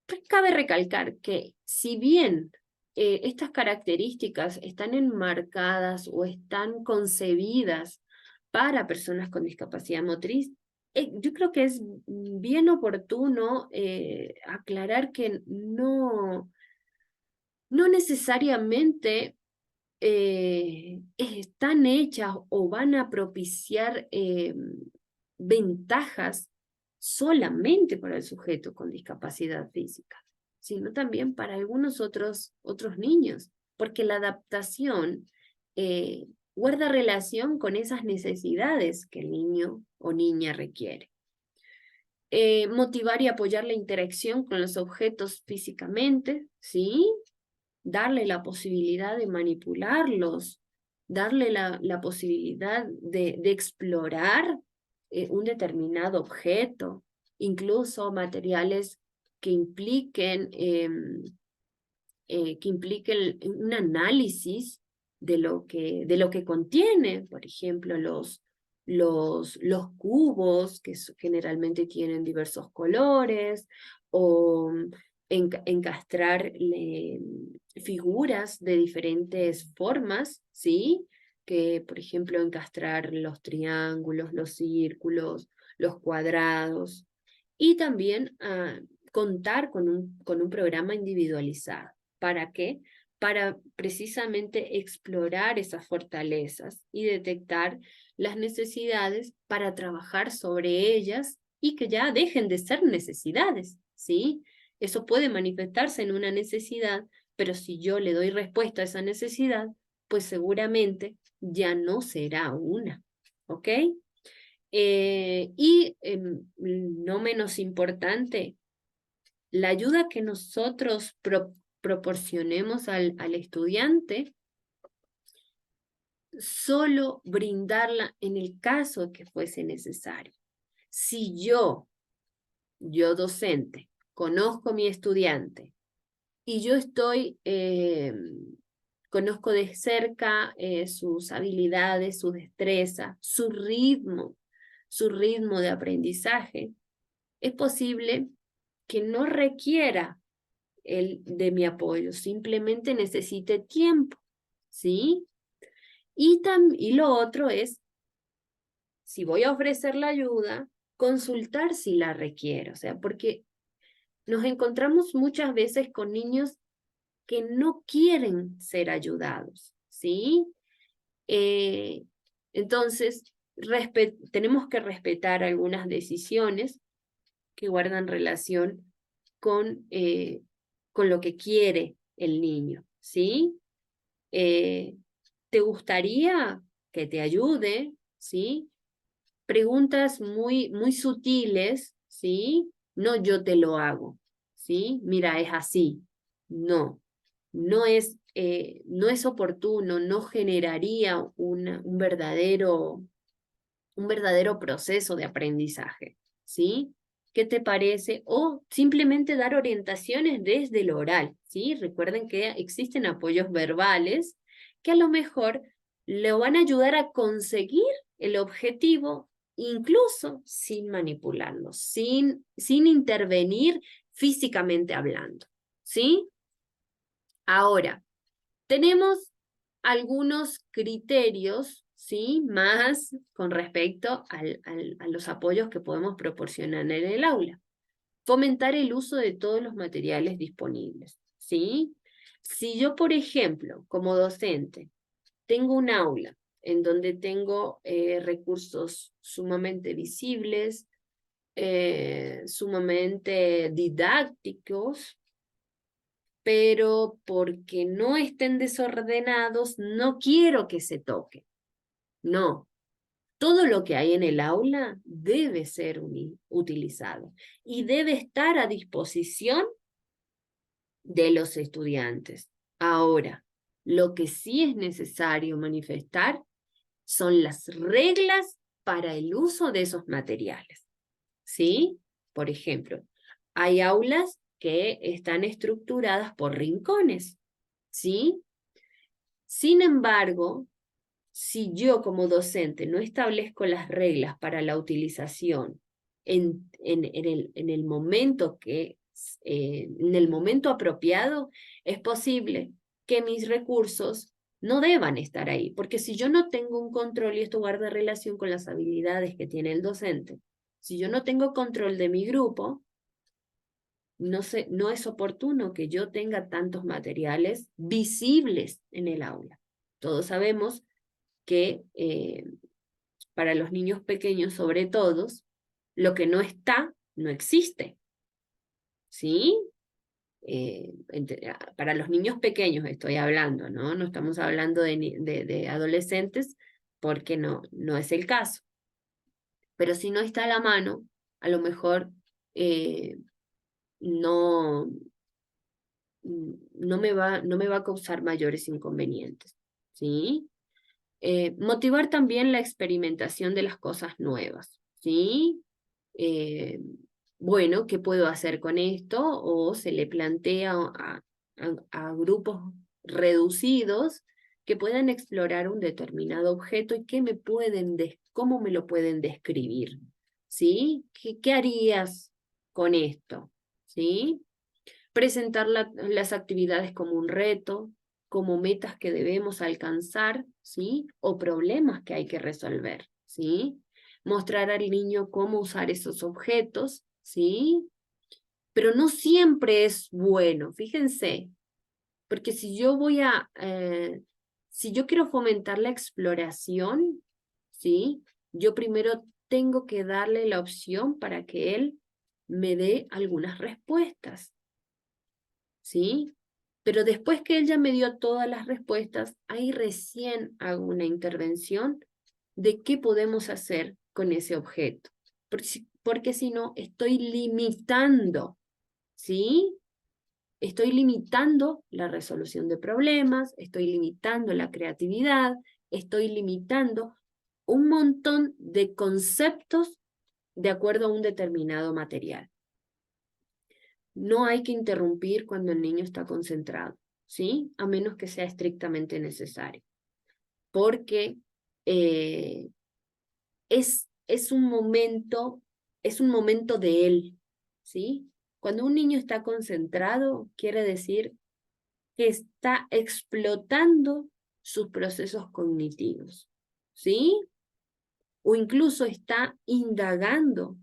Pues cabe recalcar que si bien estas características están enmarcadas o están concebidas para personas con discapacidad motriz, yo creo que es bien oportuno aclarar que no necesariamente están hechas o van a propiciar ventajas solamente para el sujeto con discapacidad física, sino también para algunos otros niños, porque la adaptación guarda relación con esas necesidades que el niño o niña requiere. Motivar y apoyar la interacción con los objetos físicamente, ¿sí? Darle la posibilidad de manipularlos, darle la posibilidad de explorar un determinado objeto, incluso materiales que impliquen un análisis de lo que contiene, por ejemplo, los cubos, que generalmente tienen diversos colores, o encastrar figuras de diferentes formas, ¿sí? Que, por ejemplo, encastrar los triángulos, los círculos, los cuadrados, y también contar con un programa individualizado. ¿Para qué? Para precisamente explorar esas fortalezas y detectar las necesidades para trabajar sobre ellas y que ya dejen de ser necesidades, ¿sí? Eso puede manifestarse en una necesidad, pero si yo le doy respuesta a esa necesidad, pues seguramente ya no será una, ¿ok? Y no menos importante, la ayuda que nosotros proporcionemos al estudiante, solo brindarla en el caso de que fuese necesario. Si yo docente, conozco a mi estudiante y yo conozco de cerca sus habilidades, su destreza, su ritmo de aprendizaje, es posible que no requiera de mi apoyo, simplemente necesite tiempo, ¿sí? Y lo otro es, si voy a ofrecer la ayuda, consultar si la requiero, o sea, porque nos encontramos muchas veces con niños que no quieren ser ayudados, ¿sí? Entonces, tenemos que respetar algunas decisiones que guardan relación con lo que quiere el niño, ¿sí? ¿Te gustaría que te ayude? ¿Sí? Preguntas muy sutiles, ¿sí? No, yo te lo hago, ¿sí? Mira, es así. No, no es oportuno, no generaría un verdadero proceso de aprendizaje, ¿sí? ¿Qué te parece? O simplemente dar orientaciones desde lo oral, ¿sí? Recuerden que existen apoyos verbales que a lo mejor le van a ayudar a conseguir el objetivo, incluso sin manipularlo, sin intervenir físicamente hablando, ¿sí? Ahora, tenemos algunos criterios, ¿sí? Más con respecto a los apoyos que podemos proporcionar en el aula. Fomentar el uso de todos los materiales disponibles, ¿sí? Si yo, por ejemplo, como docente, tengo un aula en donde tengo recursos sumamente visibles, sumamente didácticos, pero porque no estén desordenados, no quiero que se toque. No, todo lo que hay en el aula debe ser utilizado y debe estar a disposición de los estudiantes. Ahora, lo que sí es necesario manifestar son las reglas para el uso de esos materiales, ¿sí? Por ejemplo, hay aulas que están estructuradas por rincones, ¿sí? Sin embargo, si yo como docente no establezco las reglas para la utilización en el momento en el momento apropiado, es posible que mis recursos no deban estar ahí, porque si yo no tengo un control, y esto guarda relación con las habilidades que tiene el docente, si yo no tengo control de mi grupo, no es oportuno que yo tenga tantos materiales visibles en el aula. Todos sabemos que para los niños pequeños, sobre todo, lo que no está, no existe. ¿Sí? Para los niños pequeños estoy hablando, ¿no? No estamos hablando de adolescentes, porque no es el caso. Pero si no está a la mano, a lo mejor no me va a causar mayores inconvenientes, ¿sí? Motivar también la experimentación de las cosas nuevas, ¿sí? Bueno, ¿qué puedo hacer con esto? O se le plantea a grupos reducidos que puedan explorar un determinado objeto y cómo me lo pueden describir, ¿sí? ¿Qué harías con esto? ¿Sí? Presentar las actividades como un reto, como metas que debemos alcanzar, ¿sí? O problemas que hay que resolver, ¿sí? Mostrar al niño cómo usar esos objetos, ¿sí? Pero no siempre es bueno, fíjense, porque si yo quiero fomentar la exploración, ¿sí? Yo primero tengo que darle la opción para que él me dé algunas respuestas, ¿sí? Pero después que él ya me dio todas las respuestas, ahí recién hago una intervención de qué podemos hacer con ese objeto. Porque si no, estoy limitando, ¿sí? Estoy limitando la resolución de problemas, estoy limitando la creatividad, estoy limitando un montón de conceptos de acuerdo a un determinado material. No hay que interrumpir cuando el niño está concentrado, ¿sí? A menos que sea estrictamente necesario. Porque es un momento de él, ¿sí? Cuando un niño está concentrado, quiere decir que está explotando sus procesos cognitivos, ¿sí? O incluso está indagando,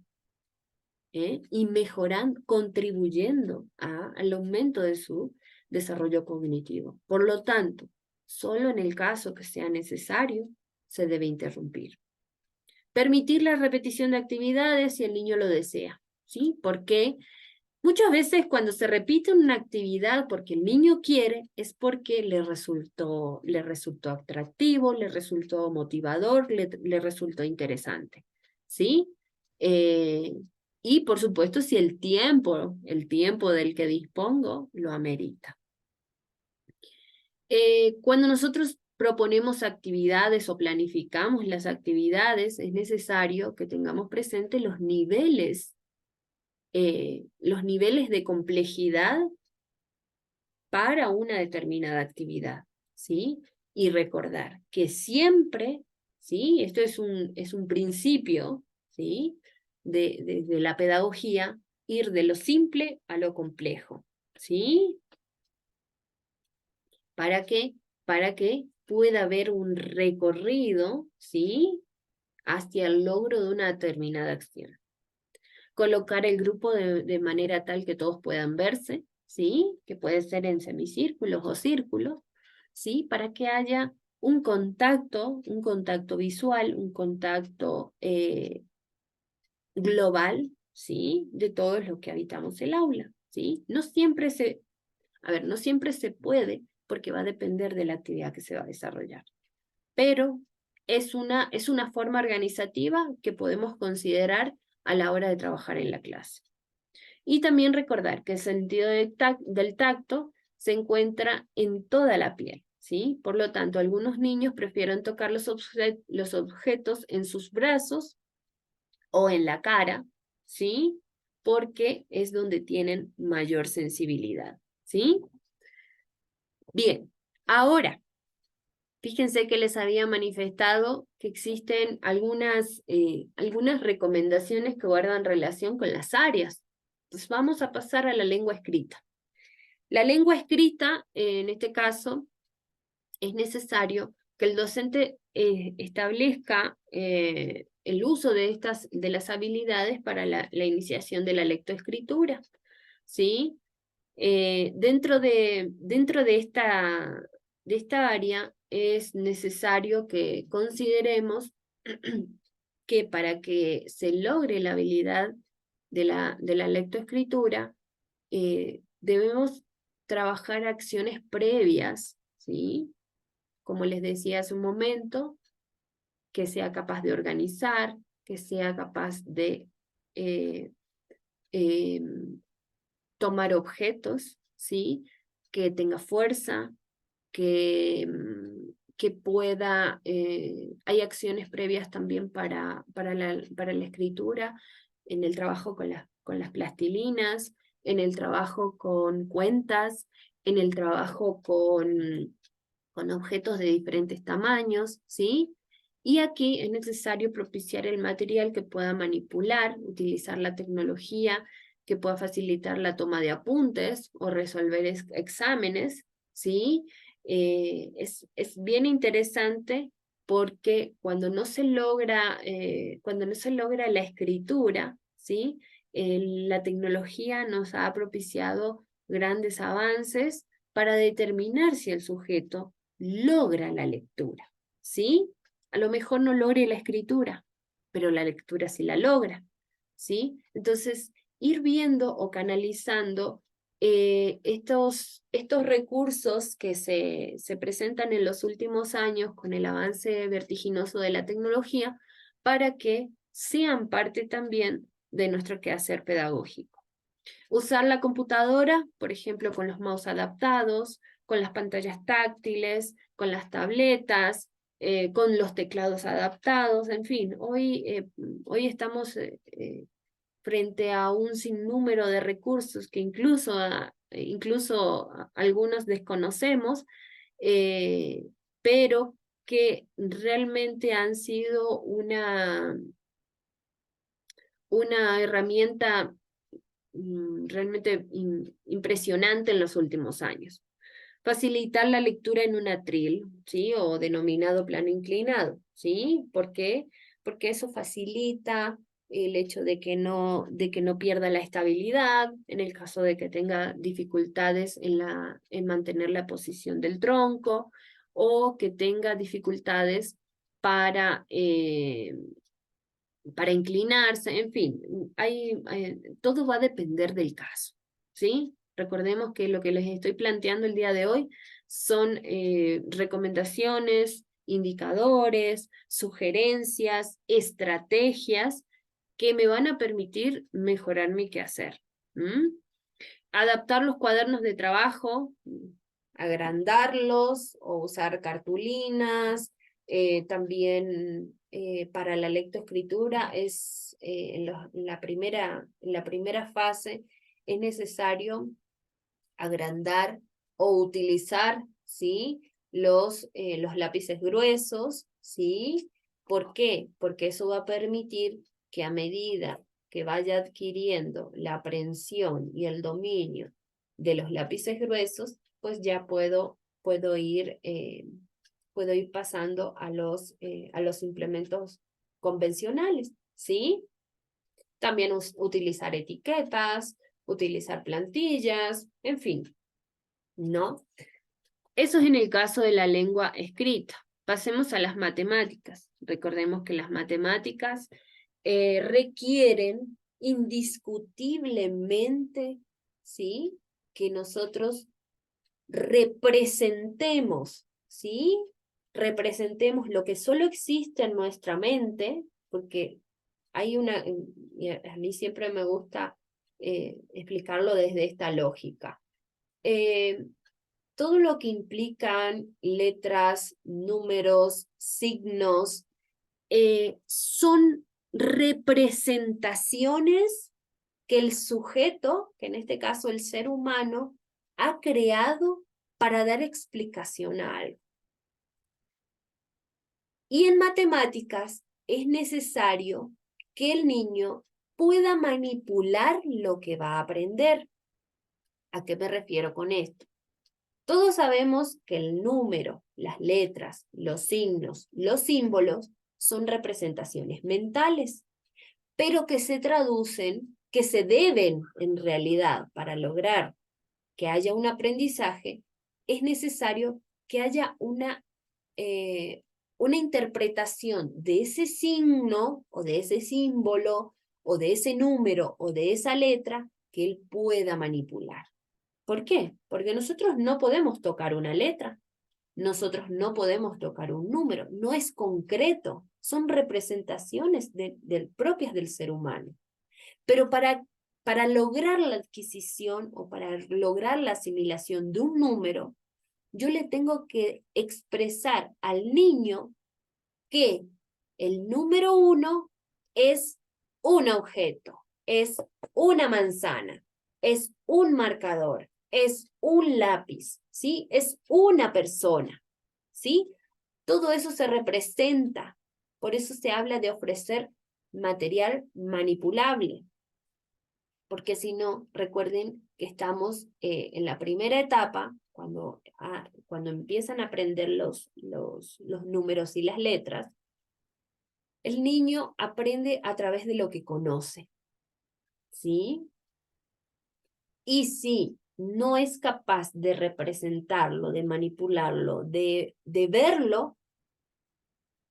y mejorando, contribuyendo al aumento de su desarrollo cognitivo. Por lo tanto, solo en el caso que sea necesario, se debe interrumpir. Permitir la repetición de actividades si el niño lo desea, ¿sí? Porque muchas veces cuando se repite una actividad porque el niño quiere, es porque le resultó atractivo, le resultó motivador, le resultó interesante, ¿sí? Y por supuesto si el tiempo del que dispongo lo amerita. Cuando nosotros proponemos actividades o planificamos las actividades, es necesario que tengamos presente los niveles de complejidad para una determinada actividad, ¿sí? Y recordar que siempre, ¿sí? Esto es un principio, ¿sí? De la pedagogía, ir de lo simple a lo complejo, ¿sí? ¿Para qué? Para que pueda haber un recorrido, ¿sí? Hacia el logro de una determinada acción. Colocar el grupo de manera tal que todos puedan verse, ¿sí? Que puede ser en semicírculos o círculos, ¿sí? Para que haya un contacto visual, un contacto global, ¿sí? De todos los que habitamos el aula, ¿sí? No siempre se puede, porque va a depender de la actividad que se va a desarrollar. Pero es una forma organizativa que podemos considerar a la hora de trabajar en la clase. Y también recordar que el sentido del tacto se encuentra en toda la piel, ¿sí? Por lo tanto, algunos niños prefieren tocar los objetos en sus brazos o en la cara, ¿sí? Porque es donde tienen mayor sensibilidad, ¿sí? Bien, ahora, fíjense que les había manifestado que existen algunas recomendaciones que guardan relación con las áreas. Entonces vamos a pasar a la lengua escrita. La lengua escrita, en este caso, es necesario que el docente establezca el uso de las habilidades para la iniciación de la lectoescritura. ¿sí? Dentro de esta área es necesario que consideremos que para que se logre la habilidad de la lectoescritura, debemos trabajar acciones previas, ¿sí? Como les decía hace un momento, que sea capaz de organizar, que sea capaz de eh, tomar objetos, ¿sí? Que tenga fuerza, que pueda, hay acciones previas también para la escritura, en el trabajo con las plastilinas, en el trabajo con cuentas, en el trabajo con objetos de diferentes tamaños, ¿sí? Y aquí es necesario propiciar el material que pueda manipular, utilizar la tecnología que pueda facilitar la toma de apuntes o resolver exámenes, ¿sí? Es bien interesante porque cuando no se logra la escritura, ¿sí? La tecnología nos ha propiciado grandes avances para determinar si el sujeto logra la lectura, ¿sí? A lo mejor no logre la escritura, pero la lectura sí la logra, ¿sí? Entonces, ir viendo o canalizando estos recursos que se presentan en los últimos años con el avance vertiginoso de la tecnología para que sean parte también de nuestro quehacer pedagógico. Usar la computadora, por ejemplo, con los mouse adaptados, con las pantallas táctiles, con las tabletas, con los teclados adaptados, en fin, hoy estamos frente a un sinnúmero de recursos que incluso algunos desconocemos, pero que realmente han sido una herramienta realmente impresionante en los últimos años. Facilitar la lectura en un atril, ¿sí? O denominado plano inclinado, ¿sí? ¿Por qué? Porque eso facilita el hecho de que no pierda la estabilidad, en el caso de que tenga dificultades en mantener la posición del tronco, o que tenga dificultades para inclinarse, en fin, todo va a depender del caso, ¿sí? Recordemos que lo que les estoy planteando el día de hoy son recomendaciones, indicadores, sugerencias, estrategias que me van a permitir mejorar mi quehacer. Adaptar los cuadernos de trabajo, agrandarlos o usar cartulinas, también para la lectoescritura en la primera fase es necesario agrandar o utilizar, ¿sí? Los lápices gruesos, ¿sí? ¿Por qué? Porque eso va a permitir que a medida que vaya adquiriendo la aprehensión y el dominio de los lápices gruesos, pues ya puedo ir pasando a los implementos convencionales, ¿sí? También utilizar etiquetas, utilizar plantillas, en fin, ¿no? Eso es en el caso de la lengua escrita. Pasemos a las matemáticas. Recordemos que las matemáticas requieren indiscutiblemente, ¿sí? Que nosotros representemos, ¿sí? Representemos lo que solo existe en nuestra mente, porque hay a mí siempre me gusta explicarlo desde esta lógica. Todo lo que implican letras, números, signos, son representaciones que el sujeto, que en este caso el ser humano, ha creado para dar explicación a algo. Y en matemáticas es necesario que el niño pueda manipular lo que va a aprender. ¿A qué me refiero con esto? Todos sabemos que el número, las letras, los signos, los símbolos son representaciones mentales, pero que que se deben en realidad para lograr que haya un aprendizaje, es necesario que haya una interpretación de ese signo o de ese símbolo o de ese número o de esa letra que él pueda manipular. ¿Por qué? Porque nosotros no podemos tocar una letra, nosotros no podemos tocar un número, no es concreto, son representaciones propias del ser humano. Pero para lograr la adquisición o para lograr la asimilación de un número, yo le tengo que expresar al niño que el número 1 es un objeto, es una manzana, es un marcador, es un lápiz, ¿sí? Es una persona, ¿sí? Todo eso se representa, por eso se habla de ofrecer material manipulable, porque si no, recuerden que estamos en la primera etapa, cuando empiezan a aprender los números y las letras, el niño aprende a través de lo que conoce, ¿sí? Y si no es capaz de representarlo, de manipularlo, de verlo,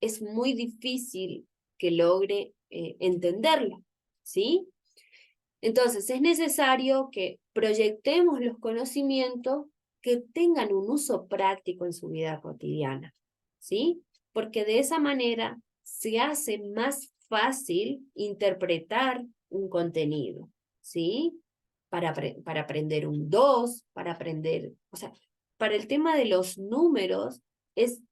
es muy difícil que logre entenderlo, ¿sí? Entonces, es necesario que proyectemos los conocimientos que tengan un uso práctico en su vida cotidiana, ¿sí? Porque de esa manera se hace más fácil interpretar un contenido, ¿sí? Para aprender un 2, para aprender, o sea, para el tema de los números es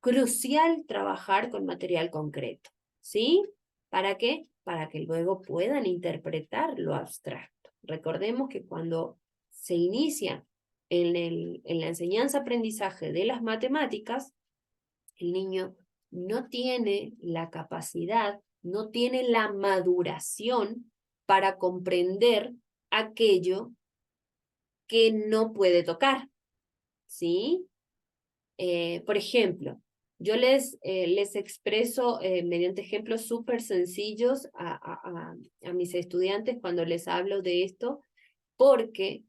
crucial trabajar con material concreto, ¿sí? ¿Para qué? Para que luego puedan interpretar lo abstracto. Recordemos que cuando se inicia en la enseñanza-aprendizaje de las matemáticas, el niño no tiene la capacidad, no tiene la maduración para comprender aquello que no puede tocar, ¿sí? Por ejemplo, yo les expreso mediante ejemplos súper sencillos a mis estudiantes cuando les hablo de esto, porque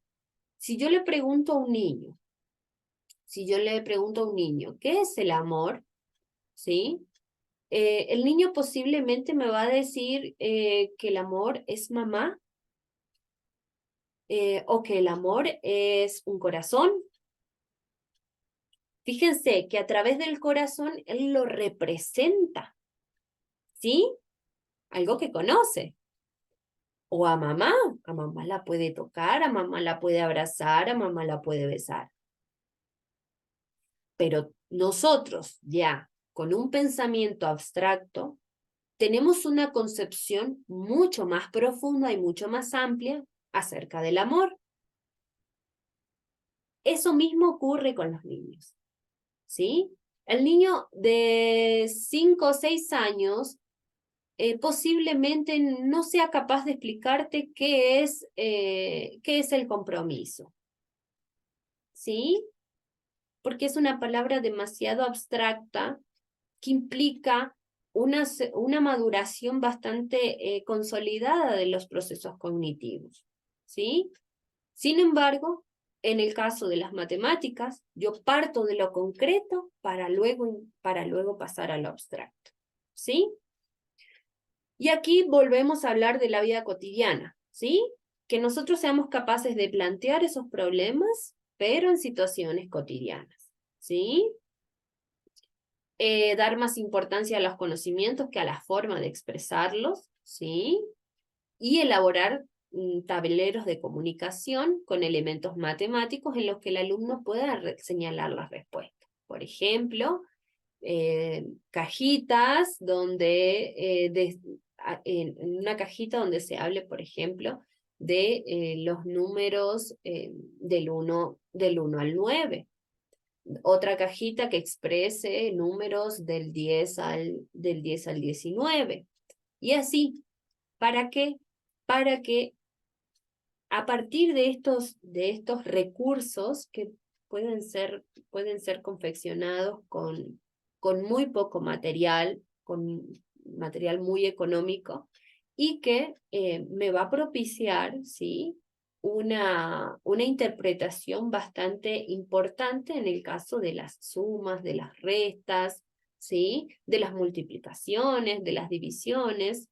si yo le pregunto a un niño, ¿qué es el amor? ¿Sí? El niño posiblemente me va a decir que el amor es mamá, o que el amor es un corazón. Fíjense que a través del corazón él lo representa, ¿sí? Algo que conoce. O a mamá la puede tocar, a mamá la puede abrazar, a mamá la puede besar. Pero nosotros ya con un pensamiento abstracto tenemos una concepción mucho más profunda y mucho más amplia acerca del amor. Eso mismo ocurre con los niños, ¿sí? El niño de 5 o 6 años posiblemente no sea capaz de explicarte qué es el compromiso, ¿sí? Porque es una palabra demasiado abstracta que implica una maduración bastante consolidada de los procesos cognitivos, ¿sí? Sin embargo, en el caso de las matemáticas, yo parto de lo concreto para luego pasar a lo abstracto, ¿sí? Y aquí volvemos a hablar de la vida cotidiana, ¿sí? Que nosotros seamos capaces de plantear esos problemas, pero en situaciones cotidianas, ¿sí? Dar más importancia a los conocimientos que a la forma de expresarlos, ¿sí? Y elaborar tableros de comunicación con elementos matemáticos en los que el alumno pueda señalar las respuestas. Por ejemplo, cajitas donde en una cajita donde se hable, por ejemplo, de los números del 1 al 9. Otra cajita que exprese números del 10 al 19. Y así, ¿para qué? Para que a partir de estos recursos que pueden ser confeccionados con muy poco material, con material muy económico, y que me va a propiciar, ¿sí?, una interpretación bastante importante en el caso de las sumas, de las restas, ¿sí?, de las multiplicaciones, de las divisiones.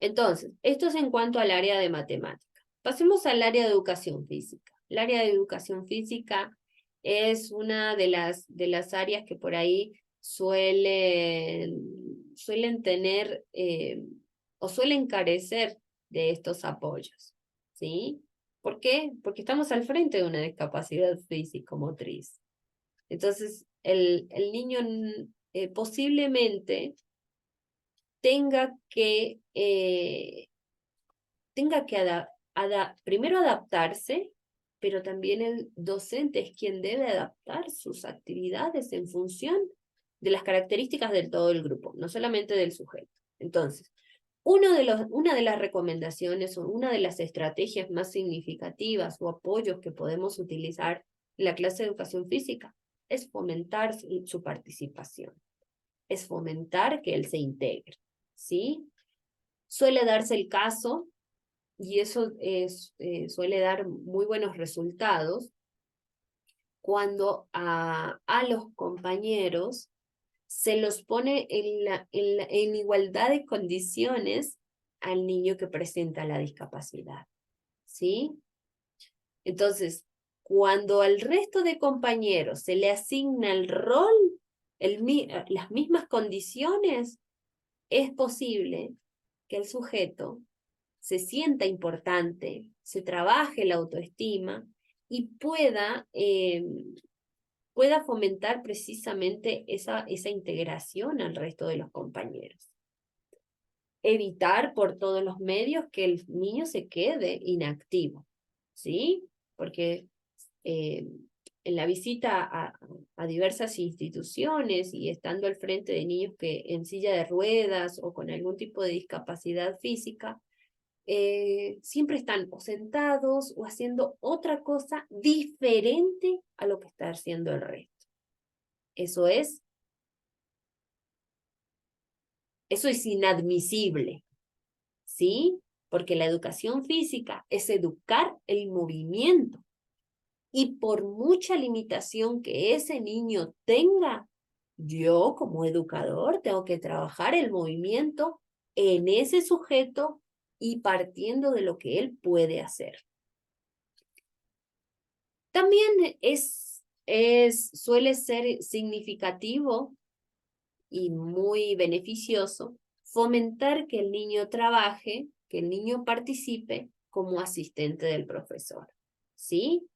Entonces, esto es en cuanto al área de matemática. Pasemos al área de educación física. El área de educación física es una de las áreas que por ahí suelen tener o suelen carecer de estos apoyos, ¿sí? ¿Por qué? Porque estamos al frente de una discapacidad físico-motriz. Entonces, el niño posiblemente tenga que primero adaptarse, pero también el docente es quien debe adaptar sus actividades en función de las características del todo el grupo, no solamente del sujeto. Entonces, una de las recomendaciones o una de las estrategias más significativas o apoyos que podemos utilizar en la clase de educación física es fomentar su participación, es fomentar que él se integre, ¿sí? Suele darse el caso, y eso suele dar muy buenos resultados, cuando a los compañeros se los pone en igualdad de condiciones al niño que presenta la discapacidad, ¿sí? Entonces, cuando al resto de compañeros se le asigna el rol, las mismas condiciones, es posible que el sujeto se sienta importante, se trabaje la autoestima y pueda fomentar precisamente esa integración al resto de los compañeros. Evitar por todos los medios que el niño se quede inactivo, ¿sí? Porque en la visita a diversas instituciones y estando al frente de niños que en silla de ruedas o con algún tipo de discapacidad física, siempre están o sentados o haciendo otra cosa diferente a lo que está haciendo el resto. Eso es inadmisible, ¿sí? Porque la educación física es educar el movimiento. Y por mucha limitación que ese niño tenga, yo como educador tengo que trabajar el movimiento en ese sujeto y partiendo de lo que él puede hacer. También suele ser significativo y muy beneficioso fomentar que el niño trabaje, que el niño participe como asistente del profesor, ¿sí?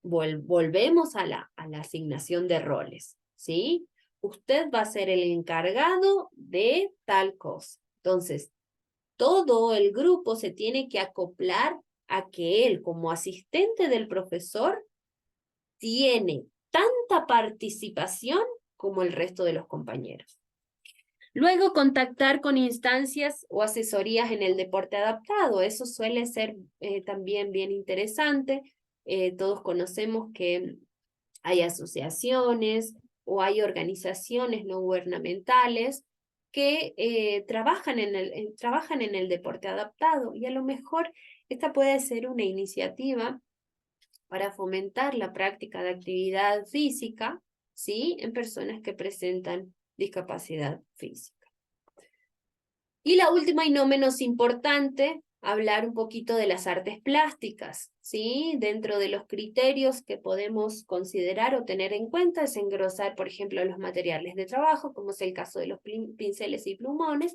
Volvemos a la asignación de roles, ¿sí? Usted va a ser el encargado de tal cosa. Entonces, todo el grupo se tiene que acoplar a que él, como asistente del profesor, tiene tanta participación como el resto de los compañeros. Luego, contactar con instancias o asesorías en el deporte adaptado. Eso suele ser también bien interesante. Todos conocemos que hay asociaciones o hay organizaciones no gubernamentales que trabajan en el deporte adaptado, y a lo mejor esta puede ser una iniciativa para fomentar la práctica de actividad física, ¿sí?, en personas que presentan discapacidad física. Y la última y no menos importante, hablar un poquito de las artes plásticas, ¿sí? Dentro de los criterios que podemos considerar o tener en cuenta es engrosar, por ejemplo, los materiales de trabajo, como es el caso de los pinceles y plumones,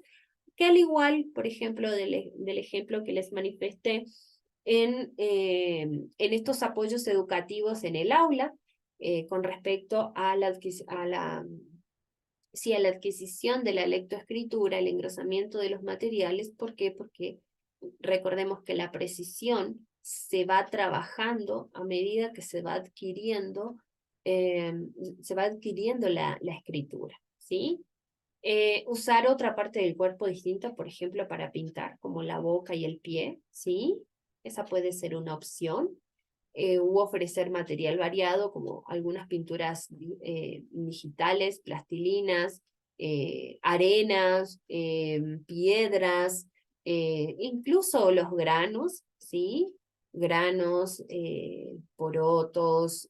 que al igual, por ejemplo, del ejemplo que les manifesté en estos apoyos educativos en el aula, con respecto a la adquisición de la lectoescritura, el engrosamiento de los materiales. ¿Por qué? Porque recordemos que la precisión se va trabajando a medida que se va adquiriendo la escritura, ¿sí? Usar otra parte del cuerpo distinta, por ejemplo, para pintar, como la boca y el pie, ¿sí? Esa puede ser una opción. U ofrecer material variado, como algunas pinturas digitales, plastilinas, arenas, piedras, incluso los granos, ¿sí? Granos, porotos,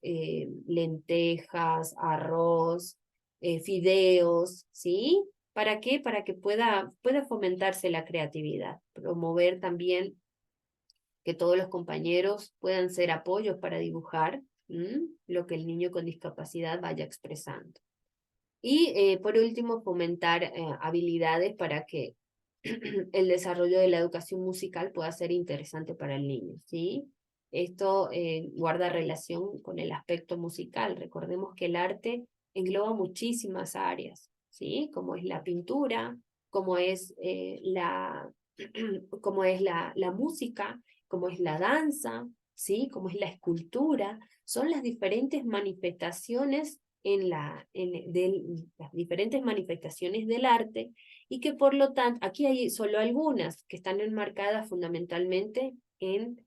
lentejas, arroz, fideos, ¿sí? ¿Para qué? Para que pueda fomentarse la creatividad, promover también que todos los compañeros puedan ser apoyos para dibujar lo que el niño con discapacidad vaya expresando. Y por último, fomentar habilidades para que el desarrollo de la educación musical pueda ser interesante para el niño, ¿sí? Esto guarda relación con el aspecto musical. Recordemos que el arte engloba muchísimas áreas, ¿sí? Como es la pintura, como es, como es la música, como es la danza, ¿sí? Como es la escultura. Son las diferentes manifestaciones las diferentes manifestaciones del arte, y que por lo tanto, aquí hay solo algunas que están enmarcadas fundamentalmente en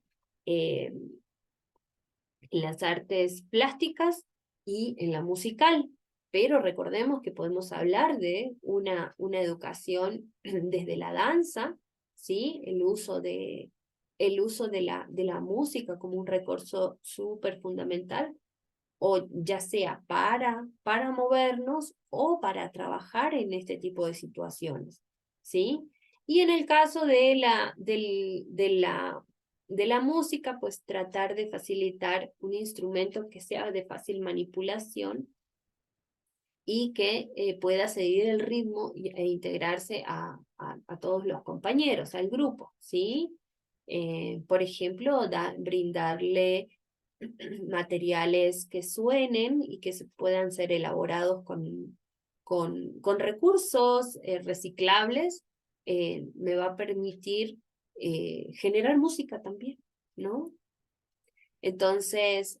las artes plásticas y en la musical, pero recordemos que podemos hablar de una educación desde la danza, ¿sí? El uso de la música como un recurso súper fundamental, o ya sea para movernos o para trabajar en este tipo de situaciones, ¿sí? Y en el caso de la música, pues tratar de facilitar un instrumento que sea de fácil manipulación y que pueda seguir el ritmo e integrarse a todos los compañeros, al grupo, ¿sí? Por ejemplo, brindarle materiales que suenen y que puedan ser elaborados con recursos reciclables, me va a permitir generar música también, ¿no? Entonces,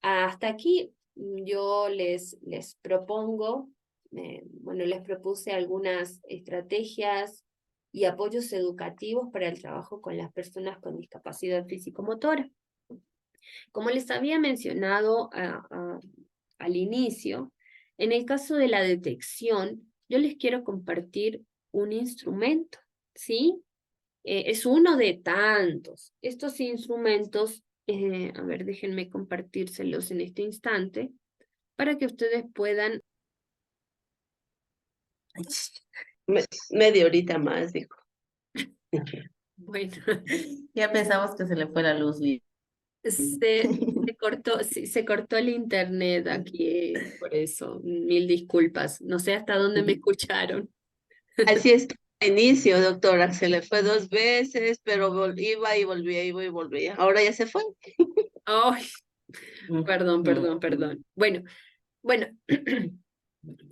hasta aquí yo les propongo, bueno, les propuse algunas estrategias y apoyos educativos para el trabajo con las personas con discapacidad físico-motora. Como les había mencionado al inicio, en el caso de la detección, yo les quiero compartir un instrumento, ¿sí? Es uno de tantos. Estos instrumentos, a ver, déjenme compartírselos en este instante, para que ustedes puedan... Media horita más, dijo. Bueno, Ya pensamos que se le fue la luz. se cortó, sí, se cortó el internet aquí, por eso, mil disculpas. No sé hasta dónde me escucharon. Así es al inicio, doctora, se le fue 2 veces, pero iba y volvía, iba y volvía. Ahora ya se fue. Ay, perdón. Bueno,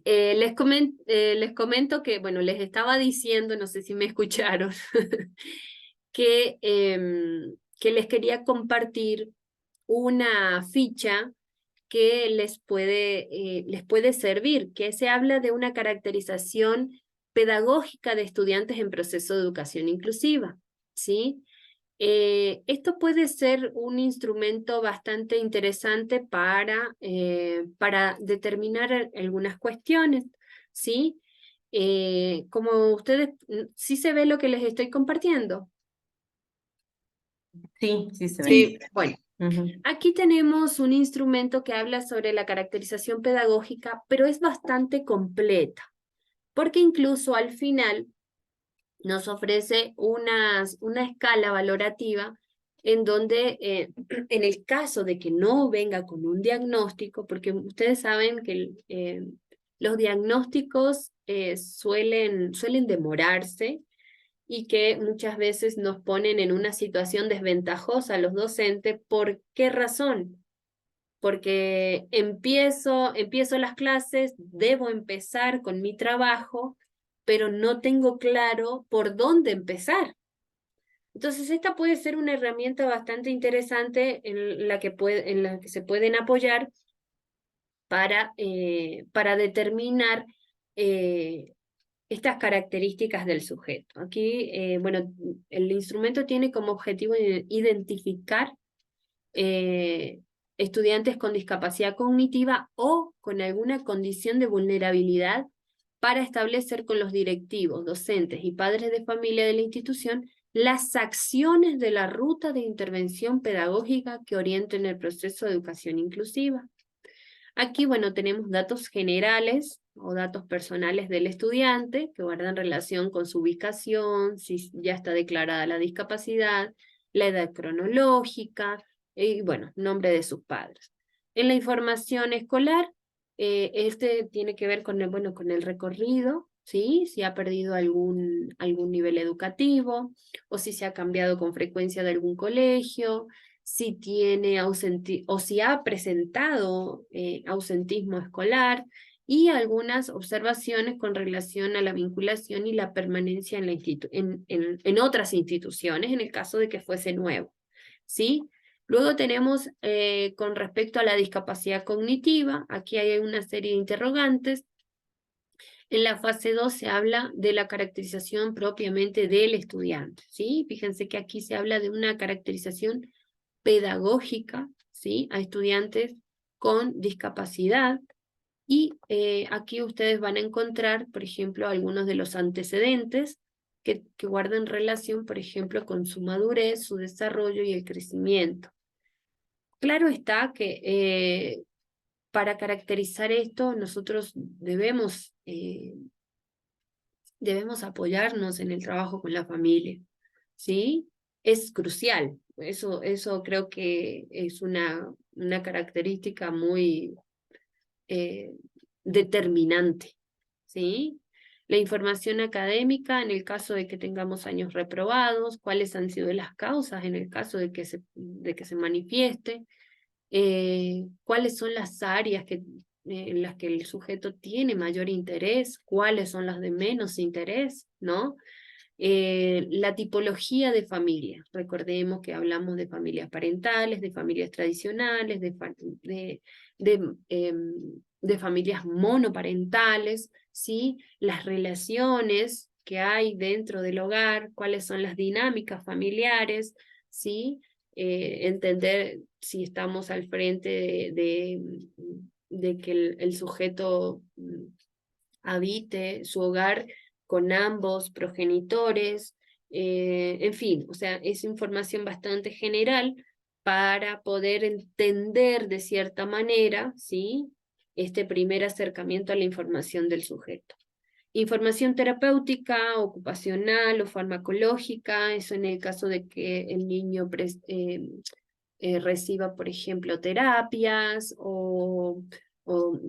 les comento que, bueno, les estaba diciendo, no sé si me escucharon, que les quería compartir una ficha que les puede servir, que se habla de una caracterización pedagógica de estudiantes en proceso de educación inclusiva, ¿sí? Esto puede ser un instrumento bastante interesante para determinar algunas cuestiones, ¿sí? Como ustedes, ¿sí se ve lo que les estoy compartiendo? Sí, sí se ve. Sí, Bueno, aquí tenemos un instrumento que habla sobre la caracterización pedagógica, pero es bastante completa, porque incluso al final nos ofrece una escala valorativa en donde, en el caso de que no venga con un diagnóstico, porque ustedes saben que los diagnósticos suelen demorarse, y que muchas veces nos ponen en una situación desventajosa a los docentes. ¿Por qué razón? Porque empiezo las clases, debo empezar con mi trabajo, pero no tengo claro por dónde empezar. Entonces, esta puede ser una herramienta bastante interesante en la que se pueden apoyar para determinar estas características del sujeto. Aquí, bueno, el instrumento tiene como objetivo identificar estudiantes con discapacidad cognitiva o con alguna condición de vulnerabilidad para establecer con los directivos, docentes y padres de familia de la institución las acciones de la ruta de intervención pedagógica que orienten el proceso de educación inclusiva. Aquí, bueno, tenemos datos generales o datos personales del estudiante que guardan relación con su ubicación, si ya está declarada la discapacidad, la edad cronológica y, bueno, nombre de sus padres. En la información escolar, este tiene que ver con con el recorrido, ¿sí? Si ha perdido algún nivel educativo o si se ha cambiado con frecuencia de algún colegio, si tiene o si ha presentado ausentismo escolar y algunas observaciones con relación a la vinculación y la permanencia en otras instituciones en el caso de que fuese nuevo, ¿sí? Luego tenemos con respecto a la discapacidad cognitiva, aquí hay una serie de interrogantes. En la fase 2 se habla de la caracterización propiamente del estudiante, ¿sí? Fíjense que aquí se habla de una caracterización pedagógica, ¿sí? A estudiantes con discapacidad. Y aquí ustedes van a encontrar, por ejemplo, algunos de los antecedentes que guardan relación, por ejemplo, con su madurez, su desarrollo y el crecimiento. Claro está que para caracterizar esto nosotros debemos apoyarnos en el trabajo con la familia, ¿sí? Es crucial, eso creo que es una característica muy determinante, ¿sí? La información académica en el caso de que tengamos años reprobados, cuáles han sido las causas en el caso de que se manifieste, cuáles son las áreas en las que el sujeto tiene mayor interés, cuáles son las de menos interés, ¿no? La tipología de familia. Recordemos que hablamos de familias parentales, de familias tradicionales, de familias monoparentales, ¿sí? Las relaciones que hay dentro del hogar, cuáles son las dinámicas familiares, ¿sí? Entender si estamos al frente de que el sujeto habite su hogar con ambos progenitores, en fin, o sea, es información bastante general para poder entender de cierta manera, ¿sí? Este primer acercamiento a la información del sujeto. Información terapéutica, ocupacional o farmacológica, eso en el caso de que el niño reciba, por ejemplo, terapias o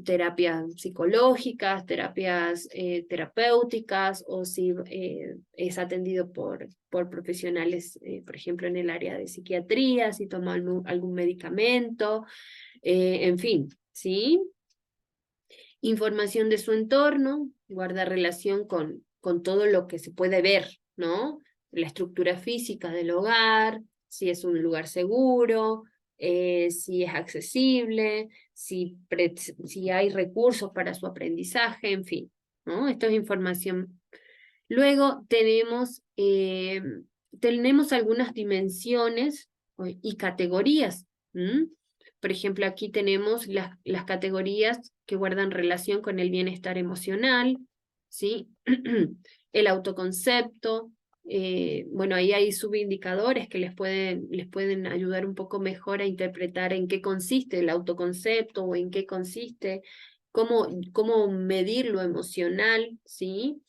terapias psicológicas, terapias terapéuticas, o si es atendido por profesionales, por ejemplo, en el área de psiquiatría, si toma algún medicamento, en fin, ¿sí? Información de su entorno, guarda relación con todo lo que se puede ver, ¿no? La estructura física del hogar, si es un lugar seguro, si es accesible, si hay recursos para su aprendizaje, en fin, ¿no? Esto es información. Luego tenemos algunas dimensiones y categorías. Por ejemplo, aquí tenemos las categorías que guardan relación con el bienestar emocional, ¿sí? El autoconcepto. Bueno, ahí hay subindicadores que les pueden ayudar un poco mejor a interpretar en qué consiste el autoconcepto o en qué consiste, cómo medir lo emocional, ¿sí?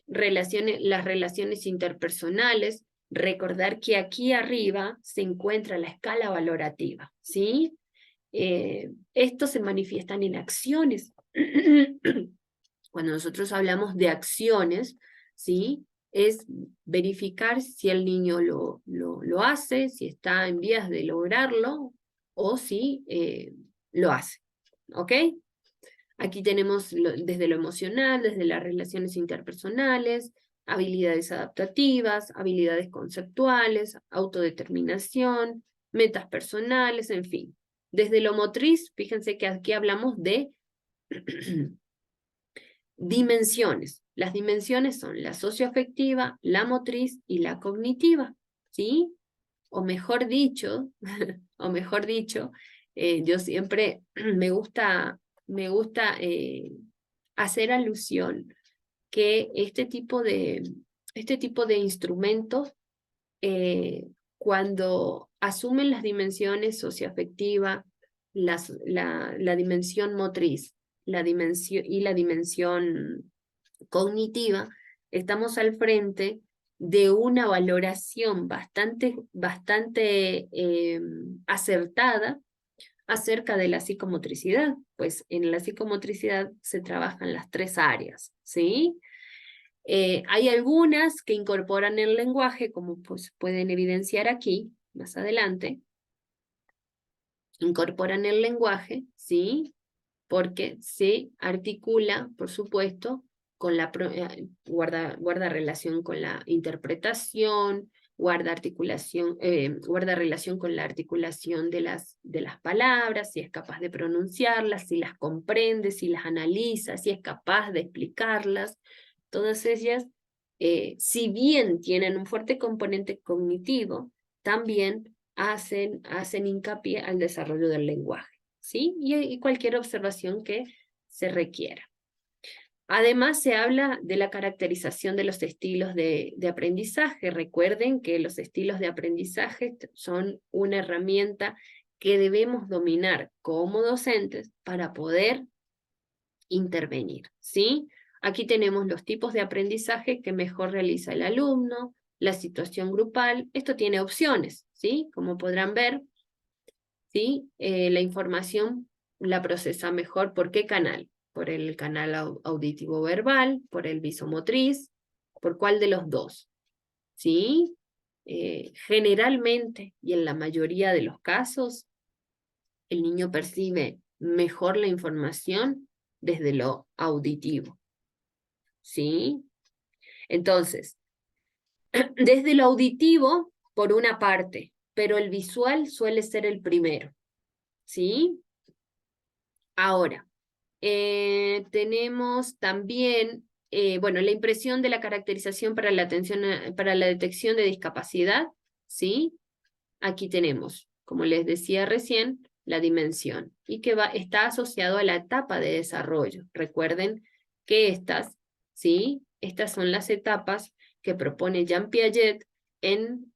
Las relaciones interpersonales. Recordar que aquí arriba se encuentra la escala valorativa, ¿sí? Esto se manifiestan en acciones. Cuando nosotros hablamos de acciones, ¿sí? Es verificar si el niño lo hace, si está en vías de lograrlo o si lo hace. ¿Ok? Aquí tenemos desde lo emocional, desde las relaciones interpersonales, habilidades adaptativas, habilidades conceptuales, autodeterminación, metas personales, en fin. Desde lo motriz, fíjense que aquí hablamos de dimensiones. Las dimensiones son la socioafectiva, la motriz y la cognitiva, ¿sí? O mejor dicho, yo siempre me gusta hacer alusión que este tipo de instrumentos, cuando asumen las dimensiones socioafectiva, la dimensión motriz, la dimensión cognitiva, estamos al frente de una valoración bastante acertada acerca de la psicomotricidad, pues en la psicomotricidad se trabajan las 3 áreas, ¿sí? Hay algunas que incorporan el lenguaje, como pues pueden evidenciar aquí, más adelante, incorporan el lenguaje, ¿sí? Porque se articula, por supuesto, con guarda relación con la interpretación, guarda relación con la articulación de las palabras, si es capaz de pronunciarlas, si las comprende, si las analiza, si es capaz de explicarlas. Todas ellas, si bien tienen un fuerte componente cognitivo, también hacen hincapié al desarrollo del lenguaje, ¿sí? Y cualquier observación que se requiera. Además, se habla de la caracterización de los estilos de aprendizaje. Recuerden que los estilos de aprendizaje son una herramienta que debemos dominar como docentes para poder intervenir, ¿sí? Aquí tenemos los tipos de aprendizaje que mejor realiza el alumno, la situación grupal. Esto tiene opciones, ¿sí? Como podrán ver, ¿sí? La información la procesa mejor. ¿Por qué canal? Por el canal auditivo verbal, por el visomotriz, ¿por cuál de los dos? ¿Sí? Generalmente, y en la mayoría de los casos, el niño percibe mejor la información desde lo auditivo, ¿sí? Entonces, desde lo auditivo, por una parte, pero el visual suele ser el primero, ¿sí? Ahora, tenemos también, bueno, la impresión de la caracterización para la detección de discapacidad, ¿sí? Aquí tenemos, como les decía recién, la dimensión, y que está asociado a la etapa de desarrollo. Recuerden que ¿sí? Estas son las etapas que propone Jean Piaget en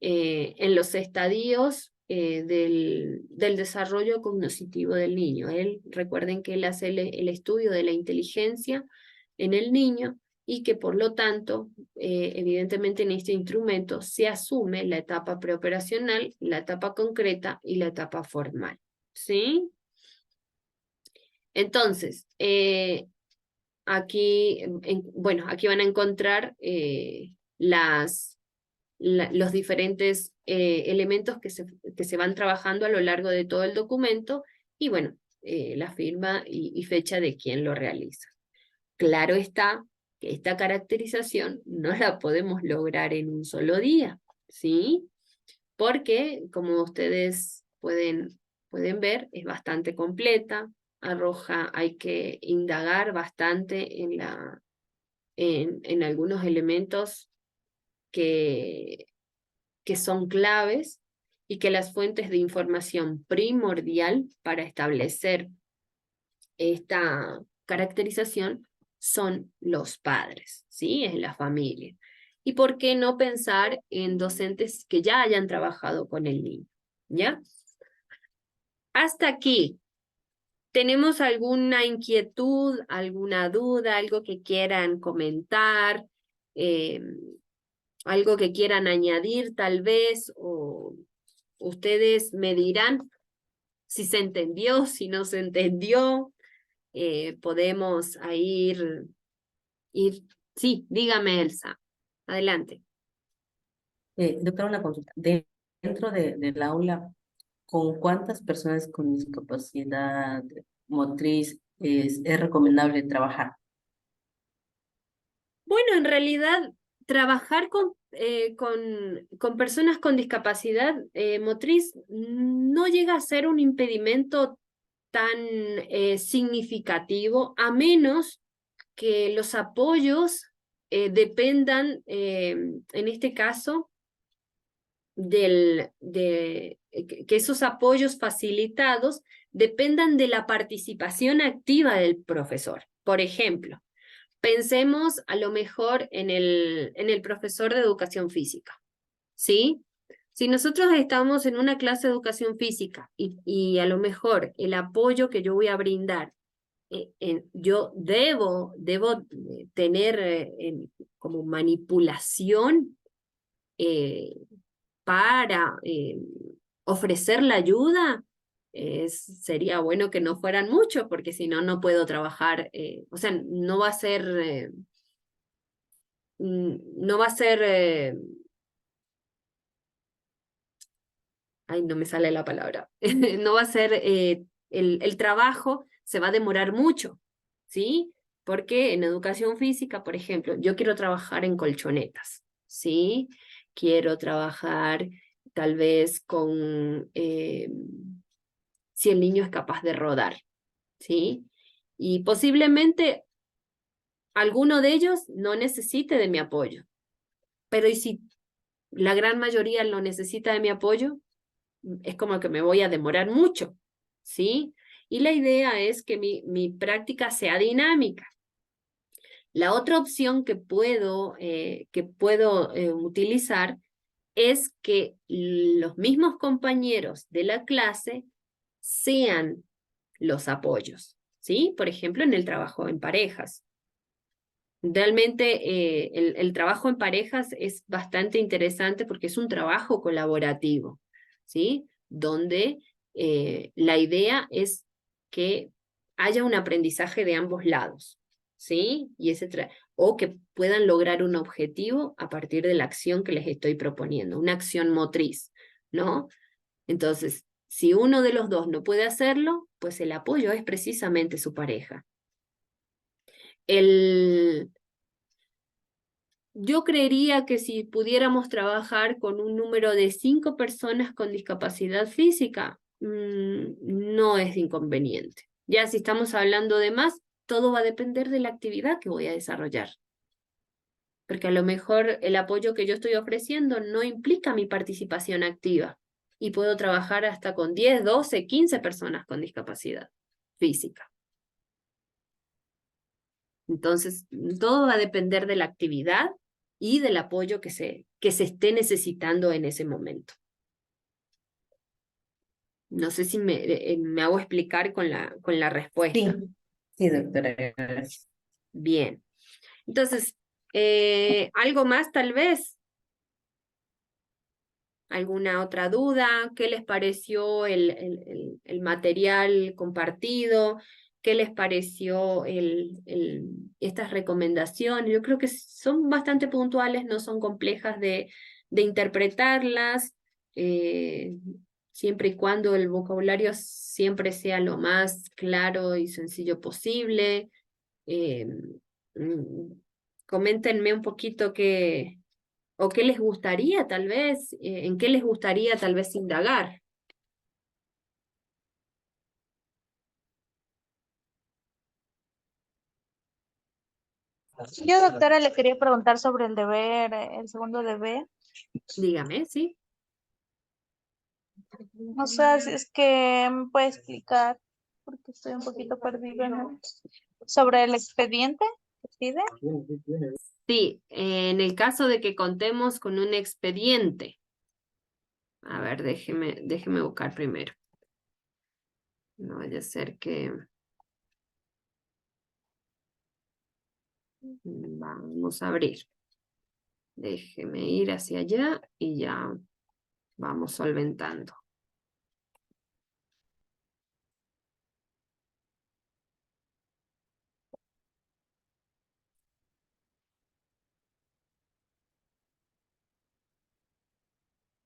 los estadios del desarrollo cognitivo del niño. Recuerden que él hace el estudio de la inteligencia en el niño, y que por lo tanto, evidentemente en este instrumento se asume la etapa preoperacional, la etapa concreta y la etapa formal, ¿sí? Entonces, aquí van a encontrar los diferentes elementos que se van trabajando a lo largo de todo el documento, y bueno, la firma y fecha de quien lo realiza. Claro está que esta caracterización no la podemos lograr en un solo día, ¿sí? Porque, como ustedes pueden ver, es bastante completa, hay que indagar bastante en algunos elementos que son claves, y que las fuentes de información primordial para establecer esta caracterización son los padres, ¿sí? Es la familia. ¿Y por qué no pensar en docentes que ya hayan trabajado con el niño? ¿Ya? Hasta aquí. ¿Tenemos alguna inquietud, alguna duda, algo que quieran comentar, algo que quieran añadir tal vez? O ustedes me dirán si se entendió, si no se entendió. Podemos ir. Sí, dígame, Elsa. Adelante. Doctora, una consulta. Dentro del aula, ¿con cuántas personas con discapacidad motriz es recomendable trabajar? Bueno, en realidad, trabajar con personas con discapacidad motriz no llega a ser un impedimento tan significativo, a menos que los apoyos dependan, en este caso, que esos apoyos facilitados dependan de la participación activa del profesor. Por ejemplo, Pensemos a lo mejor en el profesor de educación física, ¿sí? Si nosotros estamos en una clase de educación física y a lo mejor el apoyo que yo voy a brindar, yo debo tener como manipulación para ofrecer la ayuda, sería bueno que no fueran muchos, porque si no, no puedo trabajar, o sea, no va a ser, no va a ser, ay, no me sale la palabra, no va a ser, el trabajo se va a demorar mucho, ¿sí? Porque en educación física, por ejemplo, yo quiero trabajar en colchonetas, ¿sí? Quiero trabajar tal vez con si el niño es capaz de rodar, ¿sí? Y posiblemente alguno de ellos no necesite de mi apoyo, pero ¿y si la gran mayoría lo necesita de mi apoyo? Es como que me voy a demorar mucho, ¿sí? Y la idea es que mi práctica sea dinámica. La otra opción que puedo utilizar es que los mismos compañeros de la clase sean los apoyos, ¿sí? Por ejemplo, en el trabajo en parejas. Realmente el trabajo en parejas es bastante interesante porque es un trabajo colaborativo, ¿sí? Donde la idea es que haya un aprendizaje de ambos lados, ¿sí? O que puedan lograr un objetivo a partir de la acción que les estoy proponiendo, una acción motriz, ¿no? Entonces, si uno de los dos no puede hacerlo, pues el apoyo es precisamente su pareja. Yo creería que si pudiéramos trabajar con un número de 5 personas con discapacidad física, no es inconveniente. Ya si estamos hablando de más, todo va a depender de la actividad que voy a desarrollar. Porque a lo mejor el apoyo que yo estoy ofreciendo no implica mi participación activa y puedo trabajar hasta con 10, 12, 15 personas con discapacidad física. Entonces, todo va a depender de la actividad y del apoyo que se esté necesitando en ese momento. No sé si me hago explicar con la respuesta. Sí, sí, doctora. Gracias. Bien. Entonces, ¿algo más tal vez? ¿Alguna otra duda? ¿Qué les pareció el material compartido? ¿Qué les pareció estas recomendaciones? Yo creo que son bastante puntuales, no son complejas de interpretarlas, siempre y cuando el vocabulario siempre sea lo más claro y sencillo posible. Eh, mm, Coméntenme un poquito o qué les gustaría tal vez, en qué les gustaría tal vez indagar. Yo, doctora, le quería preguntar sobre el deber, el segundo deber. Dígame, ¿sí? No sé si es que me puede explicar, porque estoy un poquito perdida, ¿no? Sobre el expediente que pide. Sí, en el caso de que contemos con un expediente. A ver, déjeme buscar primero. No vaya a ser que... Vamos a abrir. Déjeme ir hacia allá y ya vamos solventando.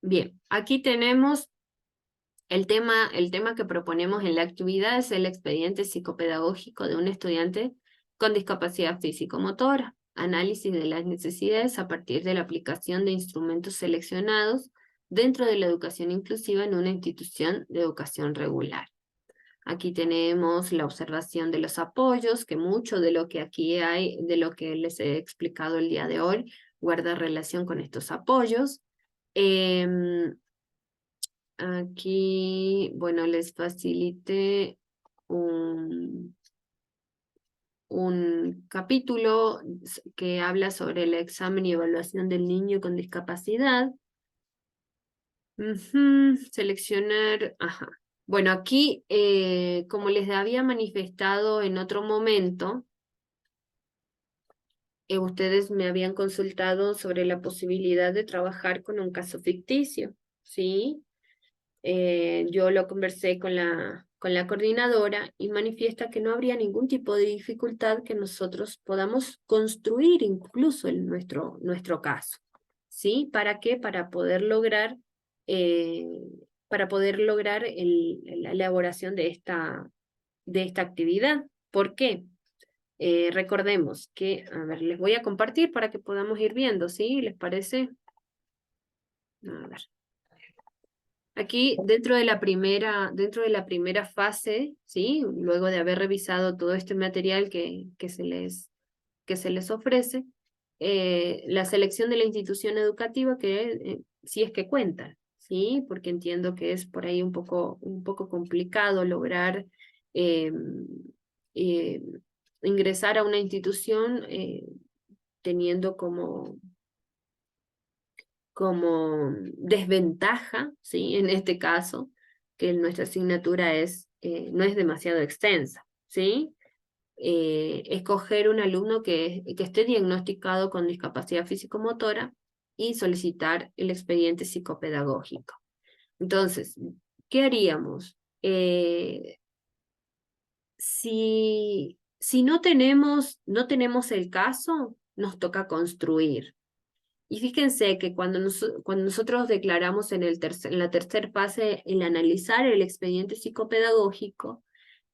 Bien, aquí tenemos el tema que proponemos en la actividad es el expediente psicopedagógico de un estudiante con discapacidad físico-motora, análisis de las necesidades a partir de la aplicación de instrumentos seleccionados dentro de la educación inclusiva en una institución de educación regular. Aquí tenemos la observación de los apoyos, que mucho de lo que aquí hay, de lo que les he explicado el día de hoy, guarda relación con estos apoyos. Aquí, bueno, les facilité un capítulo que habla sobre el examen y evaluación del niño con discapacidad. Seleccionar, ajá. Bueno, aquí, como les había manifestado en otro momento, ustedes me habían consultado sobre la posibilidad de trabajar con un caso ficticio, ¿sí? Yo lo conversé con la coordinadora y manifiesta que no habría ningún tipo de dificultad que nosotros podamos construir incluso en nuestro caso, ¿sí? ¿Para qué? Para poder lograr la elaboración de esta actividad. ¿Por qué? Recordemos que, a ver, les voy a compartir para que podamos ir viendo, ¿sí? ¿Les parece? A ver. Aquí, dentro de la primera fase, ¿sí? Luego de haber revisado todo este material que se les ofrece, la selección de la institución educativa si es que cuenta, ¿sí? Porque entiendo que es por ahí un poco complicado lograr eh, eh, ingresar a una institución teniendo como desventaja, ¿sí? En este caso, que nuestra asignatura no es demasiado extensa, ¿sí? Escoger un alumno que esté diagnosticado con discapacidad físico-motora y solicitar el expediente psicopedagógico. Entonces, ¿qué haríamos? Si no tenemos el caso, nos toca construir. Y fíjense que cuando nosotros declaramos en la tercera fase el analizar el expediente psicopedagógico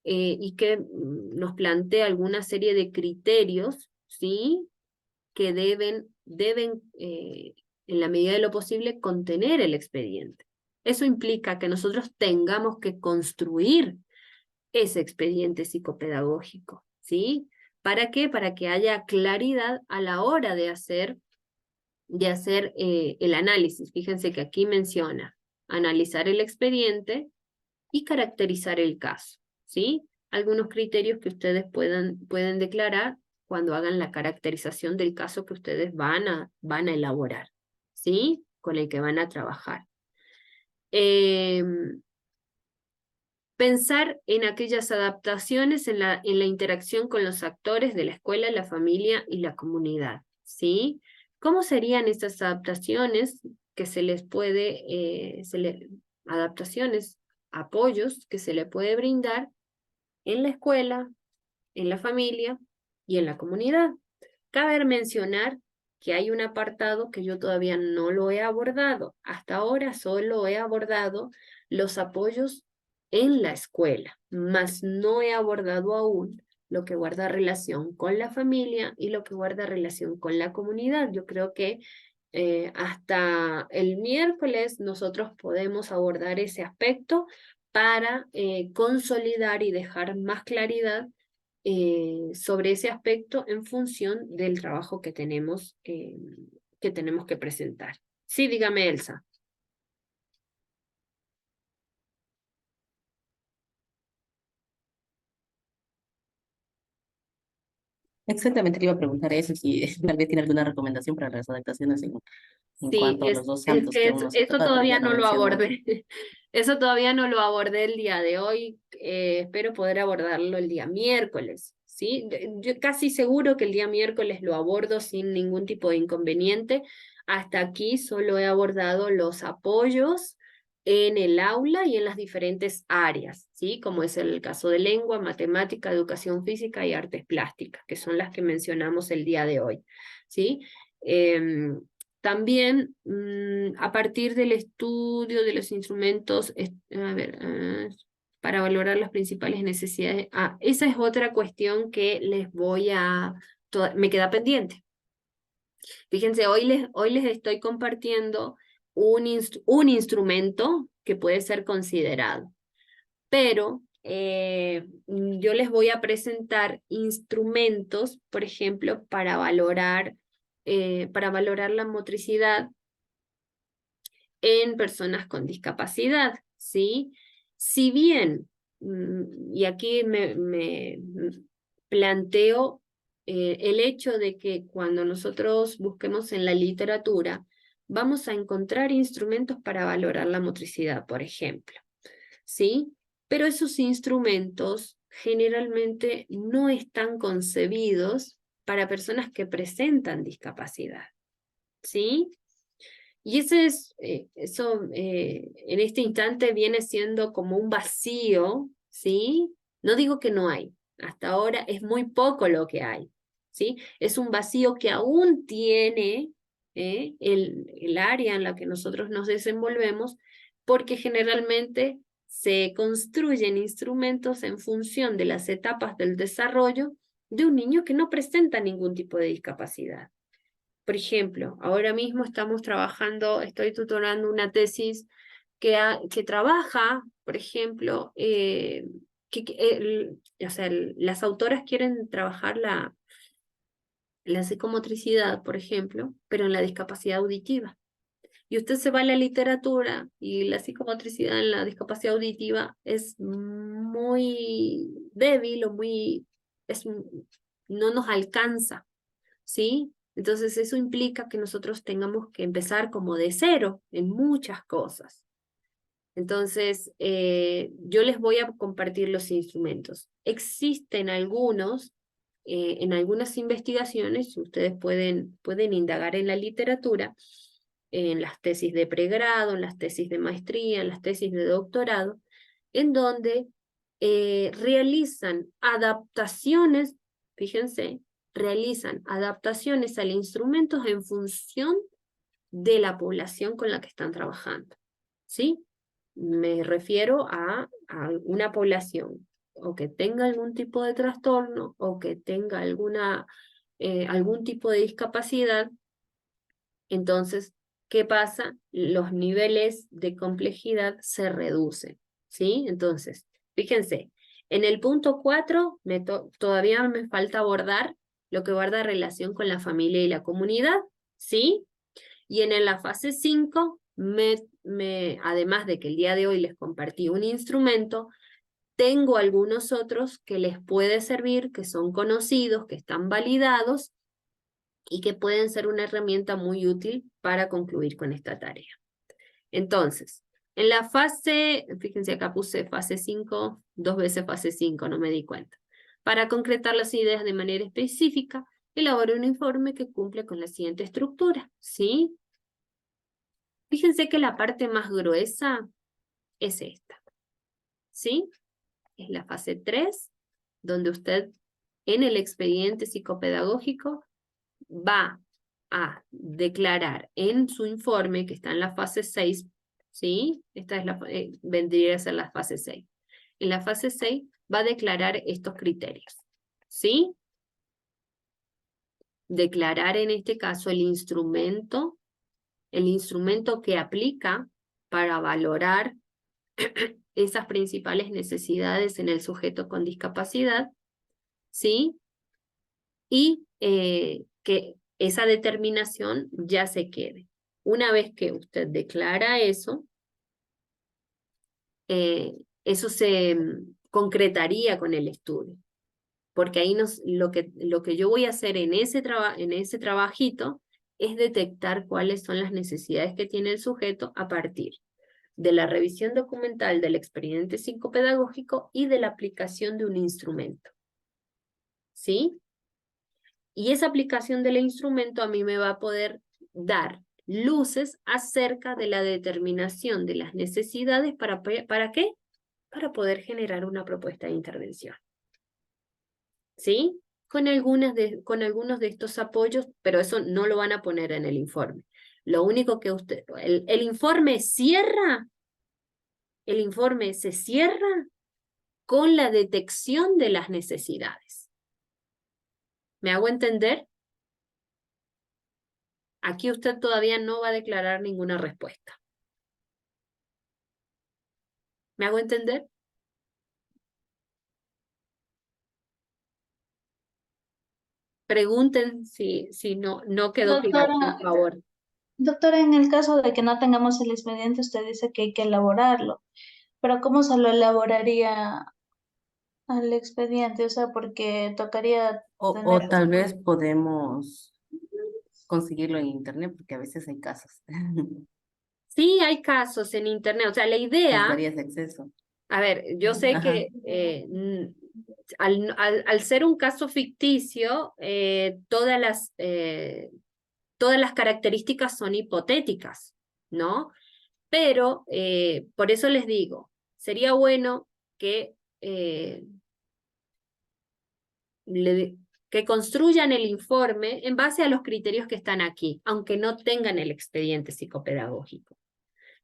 y que nos plantea alguna serie de criterios, ¿sí? Que deben en la medida de lo posible, contener el expediente. Eso implica que nosotros tengamos que construir ese expediente psicopedagógico, ¿sí? ¿Para qué? Para que haya claridad a la hora de hacer el análisis. Fíjense que aquí menciona analizar el expediente y caracterizar el caso, ¿sí? Algunos criterios que ustedes pueden declarar cuando hagan la caracterización del caso que ustedes van a elaborar, ¿sí? Con el que van a trabajar. Pensar en aquellas adaptaciones en la interacción con los actores de la escuela, la familia y la comunidad, ¿sí? ¿Cómo serían estas adaptaciones que se les puede, adaptaciones, apoyos que se le puede brindar en la escuela, en la familia y en la comunidad? Cabe mencionar que hay un apartado que yo todavía no lo he abordado. Hasta ahora solo he abordado los apoyos en la escuela, mas no he abordado aún lo que guarda relación con la familia y lo que guarda relación con la comunidad. Yo creo que hasta el miércoles nosotros podemos abordar ese aspecto para consolidar y dejar más claridad sobre ese aspecto en función del trabajo que tenemos que presentar. Sí, dígame, Elsa. Exactamente, le iba a preguntar eso, si tal vez tiene alguna recomendación para las adaptaciones en Sí, cuanto a los dos es ámbitos que que eso, vamos a eso tocar, pero todavía ya lo no lo mencionó. abordé. Eso todavía no lo abordé el día de hoy. Espero poder abordarlo el día miércoles. ¿Sí? Yo casi seguro que el día miércoles lo abordo sin ningún tipo de inconveniente. Hasta aquí solo he abordado los apoyos en el aula y en las diferentes áreas, ¿sí? Como es el caso de lengua, matemática, educación física y artes plásticas, que son las que mencionamos el día de hoy, ¿sí? También, a partir del estudio de los instrumentos, a ver, para valorar las principales necesidades. Esa es otra cuestión que me queda pendiente. Fíjense, hoy les estoy compartiendo un instrumento que puede ser considerado, pero yo les voy a presentar instrumentos, por ejemplo, para valorar la motricidad en personas con discapacidad, ¿sí? Si bien, y aquí planteo el hecho de que cuando nosotros busquemos en la literatura, vamos a encontrar instrumentos para valorar la motricidad, por ejemplo, ¿sí? Pero esos instrumentos generalmente no están concebidos para personas que presentan discapacidad, ¿sí? Y ese es, eso en este instante viene siendo como un vacío, ¿sí? No digo que no hay, hasta ahora es muy poco lo que hay, ¿sí? Es un vacío que aún tiene el área en la que nosotros nos desenvolvemos, porque generalmente se construyen instrumentos en función de las etapas del desarrollo de un niño que no presenta ningún tipo de discapacidad. Por ejemplo, ahora mismo estamos trabajando, estoy tutorando una tesis que trabaja, por ejemplo, o sea, las autoras quieren trabajar la psicomotricidad, por ejemplo, pero en la discapacidad auditiva. Y usted se va a la literatura y la psicomotricidad en la discapacidad auditiva es muy débil o muy, no nos alcanza, ¿sí? Entonces eso implica que nosotros tengamos que empezar como de cero en muchas cosas. Entonces, yo les voy a compartir los instrumentos. Existen algunos, en algunas investigaciones, ustedes pueden indagar en la literatura, en las tesis de pregrado, en las tesis de maestría, en las tesis de doctorado, en donde realizan adaptaciones, fíjense, realizan adaptaciones al instrumento en función de la población con la que están trabajando, ¿sí? Me refiero a una población o que tenga algún tipo de trastorno o que tenga algún tipo de discapacidad. Entonces, ¿qué pasa? Los niveles de complejidad se reducen, ¿sí? Entonces, fíjense, en el punto 4 todavía me falta abordar lo que guarda relación con la familia y la comunidad, ¿sí? Y en la fase 5, además de que el día de hoy les compartí un instrumento, tengo algunos otros que les puede servir, que son conocidos, que están validados y que pueden ser una herramienta muy útil para concluir con esta tarea. Entonces, en la fase, fíjense acá puse fase 5, 2 veces fase 5, no me di cuenta. Para concretar las ideas de manera específica, elabore un informe que cumple con la siguiente estructura, ¿sí? Fíjense que la parte más gruesa es esta, ¿sí? Es la fase 3, donde usted en el expediente psicopedagógico va a declarar en su informe, que está en la fase 6, ¿sí? Esta es vendría a ser la fase 6. En la fase 6 va a declarar estos criterios, ¿sí? Declarar en este caso el instrumento que aplica para valorar esas principales necesidades en el sujeto con discapacidad, ¿sí? Y que esa determinación ya se quede. Una vez que usted declara eso, eso se concretaría con el estudio. Porque ahí lo que yo voy a hacer en ese trabajito es detectar cuáles son las necesidades que tiene el sujeto a partir de la revisión documental del expediente psicopedagógico y de la aplicación de un instrumento. ¿Sí? Y esa aplicación del instrumento a mí me va a poder dar luces acerca de la determinación de las necesidades ¿para qué? Para poder generar una propuesta de intervención. ¿Sí? Con algunos de estos apoyos, pero eso no lo van a poner en el informe. Lo único que el informe se cierra con la detección de las necesidades. ¿Me hago entender? Aquí usted todavía no va a declarar ninguna respuesta. ¿Me hago entender? Pregunten si no quedó claro, por Doctora, favor. doctora, en el caso de que no tengamos el expediente, usted dice que hay que elaborarlo, pero ¿cómo se lo elaboraría al expediente, o sea, porque tocaría O tener... tal vez podemos conseguirlo en internet, porque a veces hay casos. Sí, hay casos en internet, o sea, la ¿Nos idea, darías acceso? a ver, yo sé Ajá. que al ser un caso ficticio, todas las características son hipotéticas, ¿no? Pero por eso les digo, sería bueno que, eh, que construyan el informe en base a los criterios que están aquí, aunque no tengan el expediente psicopedagógico,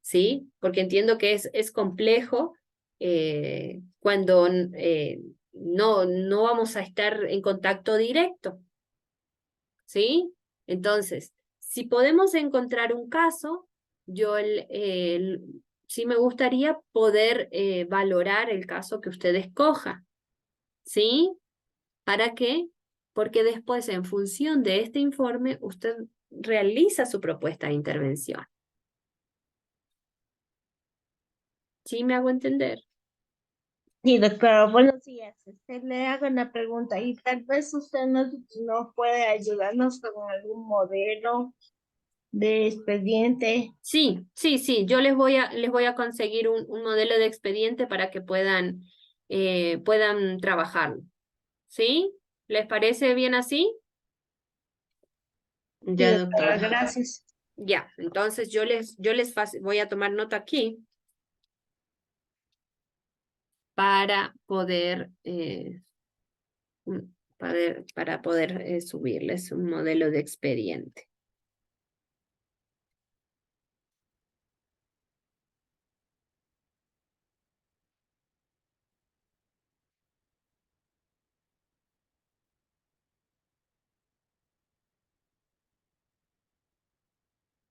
¿sí? Porque entiendo que es complejo cuando no vamos a estar en contacto directo, ¿sí? Entonces, si podemos encontrar un caso, yo sí me gustaría poder valorar el caso que usted escoja, ¿sí? ¿Para qué? Porque después, en función de este informe, usted realiza su propuesta de intervención. ¿Sí me hago entender? Sí, doctora, buenos días. Le hago una pregunta y tal vez usted nos puede ayudarnos con algún modelo de expediente. Sí, sí, sí, yo les voy a conseguir un modelo de expediente para que puedan trabajarlo. ¿Sí? ¿Les parece bien así? Sí, Ya, doctora, doctora. gracias. Ya, entonces voy a tomar nota aquí para para poder subirles un modelo de expediente.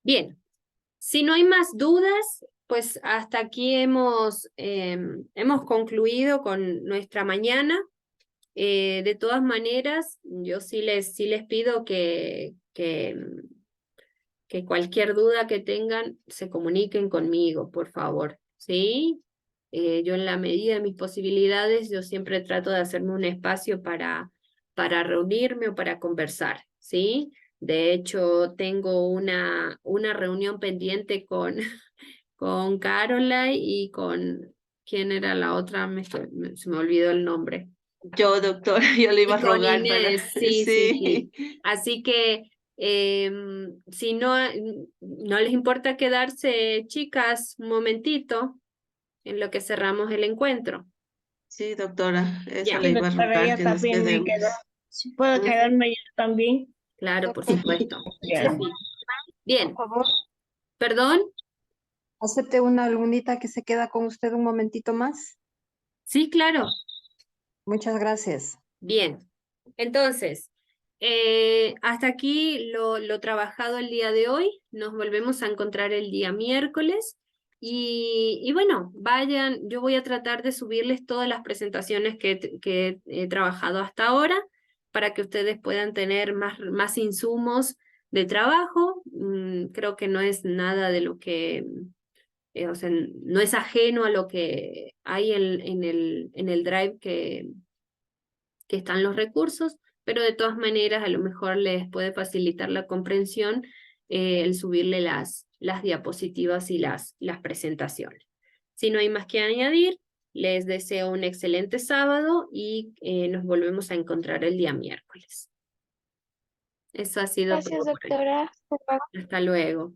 Bien, si no hay más dudas, pues hasta aquí hemos concluido con nuestra mañana. De todas maneras, yo sí les pido que cualquier duda que tengan se comuniquen conmigo, por favor, ¿sí? Yo en la medida de mis posibilidades, yo siempre trato de hacerme un espacio para reunirme o para conversar, ¿sí? De hecho, tengo una reunión pendiente con Caroline y con, ¿quién era la otra? Se me olvidó el nombre. Yo, doctora, yo le iba Y a con rogar, pero Inés, sí, sí, sí. sí. Así que si no les importa quedarse, chicas, un momentito en lo que cerramos el encuentro. Sí, doctora, eso Ya. le Sí, iba a doctora, rogar yo que nos también me quedo. quedemos. Si puedo Ujú, quedarme yo también. claro, por supuesto. Sí, Ya. sí. Por Bien, favor, perdón. acepte una alumnita que se queda con usted un momentito más. Sí, claro. Muchas gracias. Bien. Entonces, hasta aquí lo trabajado el día de hoy. Nos volvemos a encontrar el día miércoles. Y bueno, vayan, yo voy a tratar de subirles todas las presentaciones que he trabajado hasta ahora para que ustedes puedan tener más insumos de trabajo. Creo que no es nada de lo que, o sea, no es ajeno a lo que hay en el Drive que están los recursos, pero de todas maneras a lo mejor les puede facilitar la comprensión el subirle las diapositivas y las presentaciones. Si no hay más que añadir, les deseo un excelente sábado y nos volvemos a encontrar el día miércoles. Eso ha sido Gracias, todo por hoy. doctora. Hasta luego.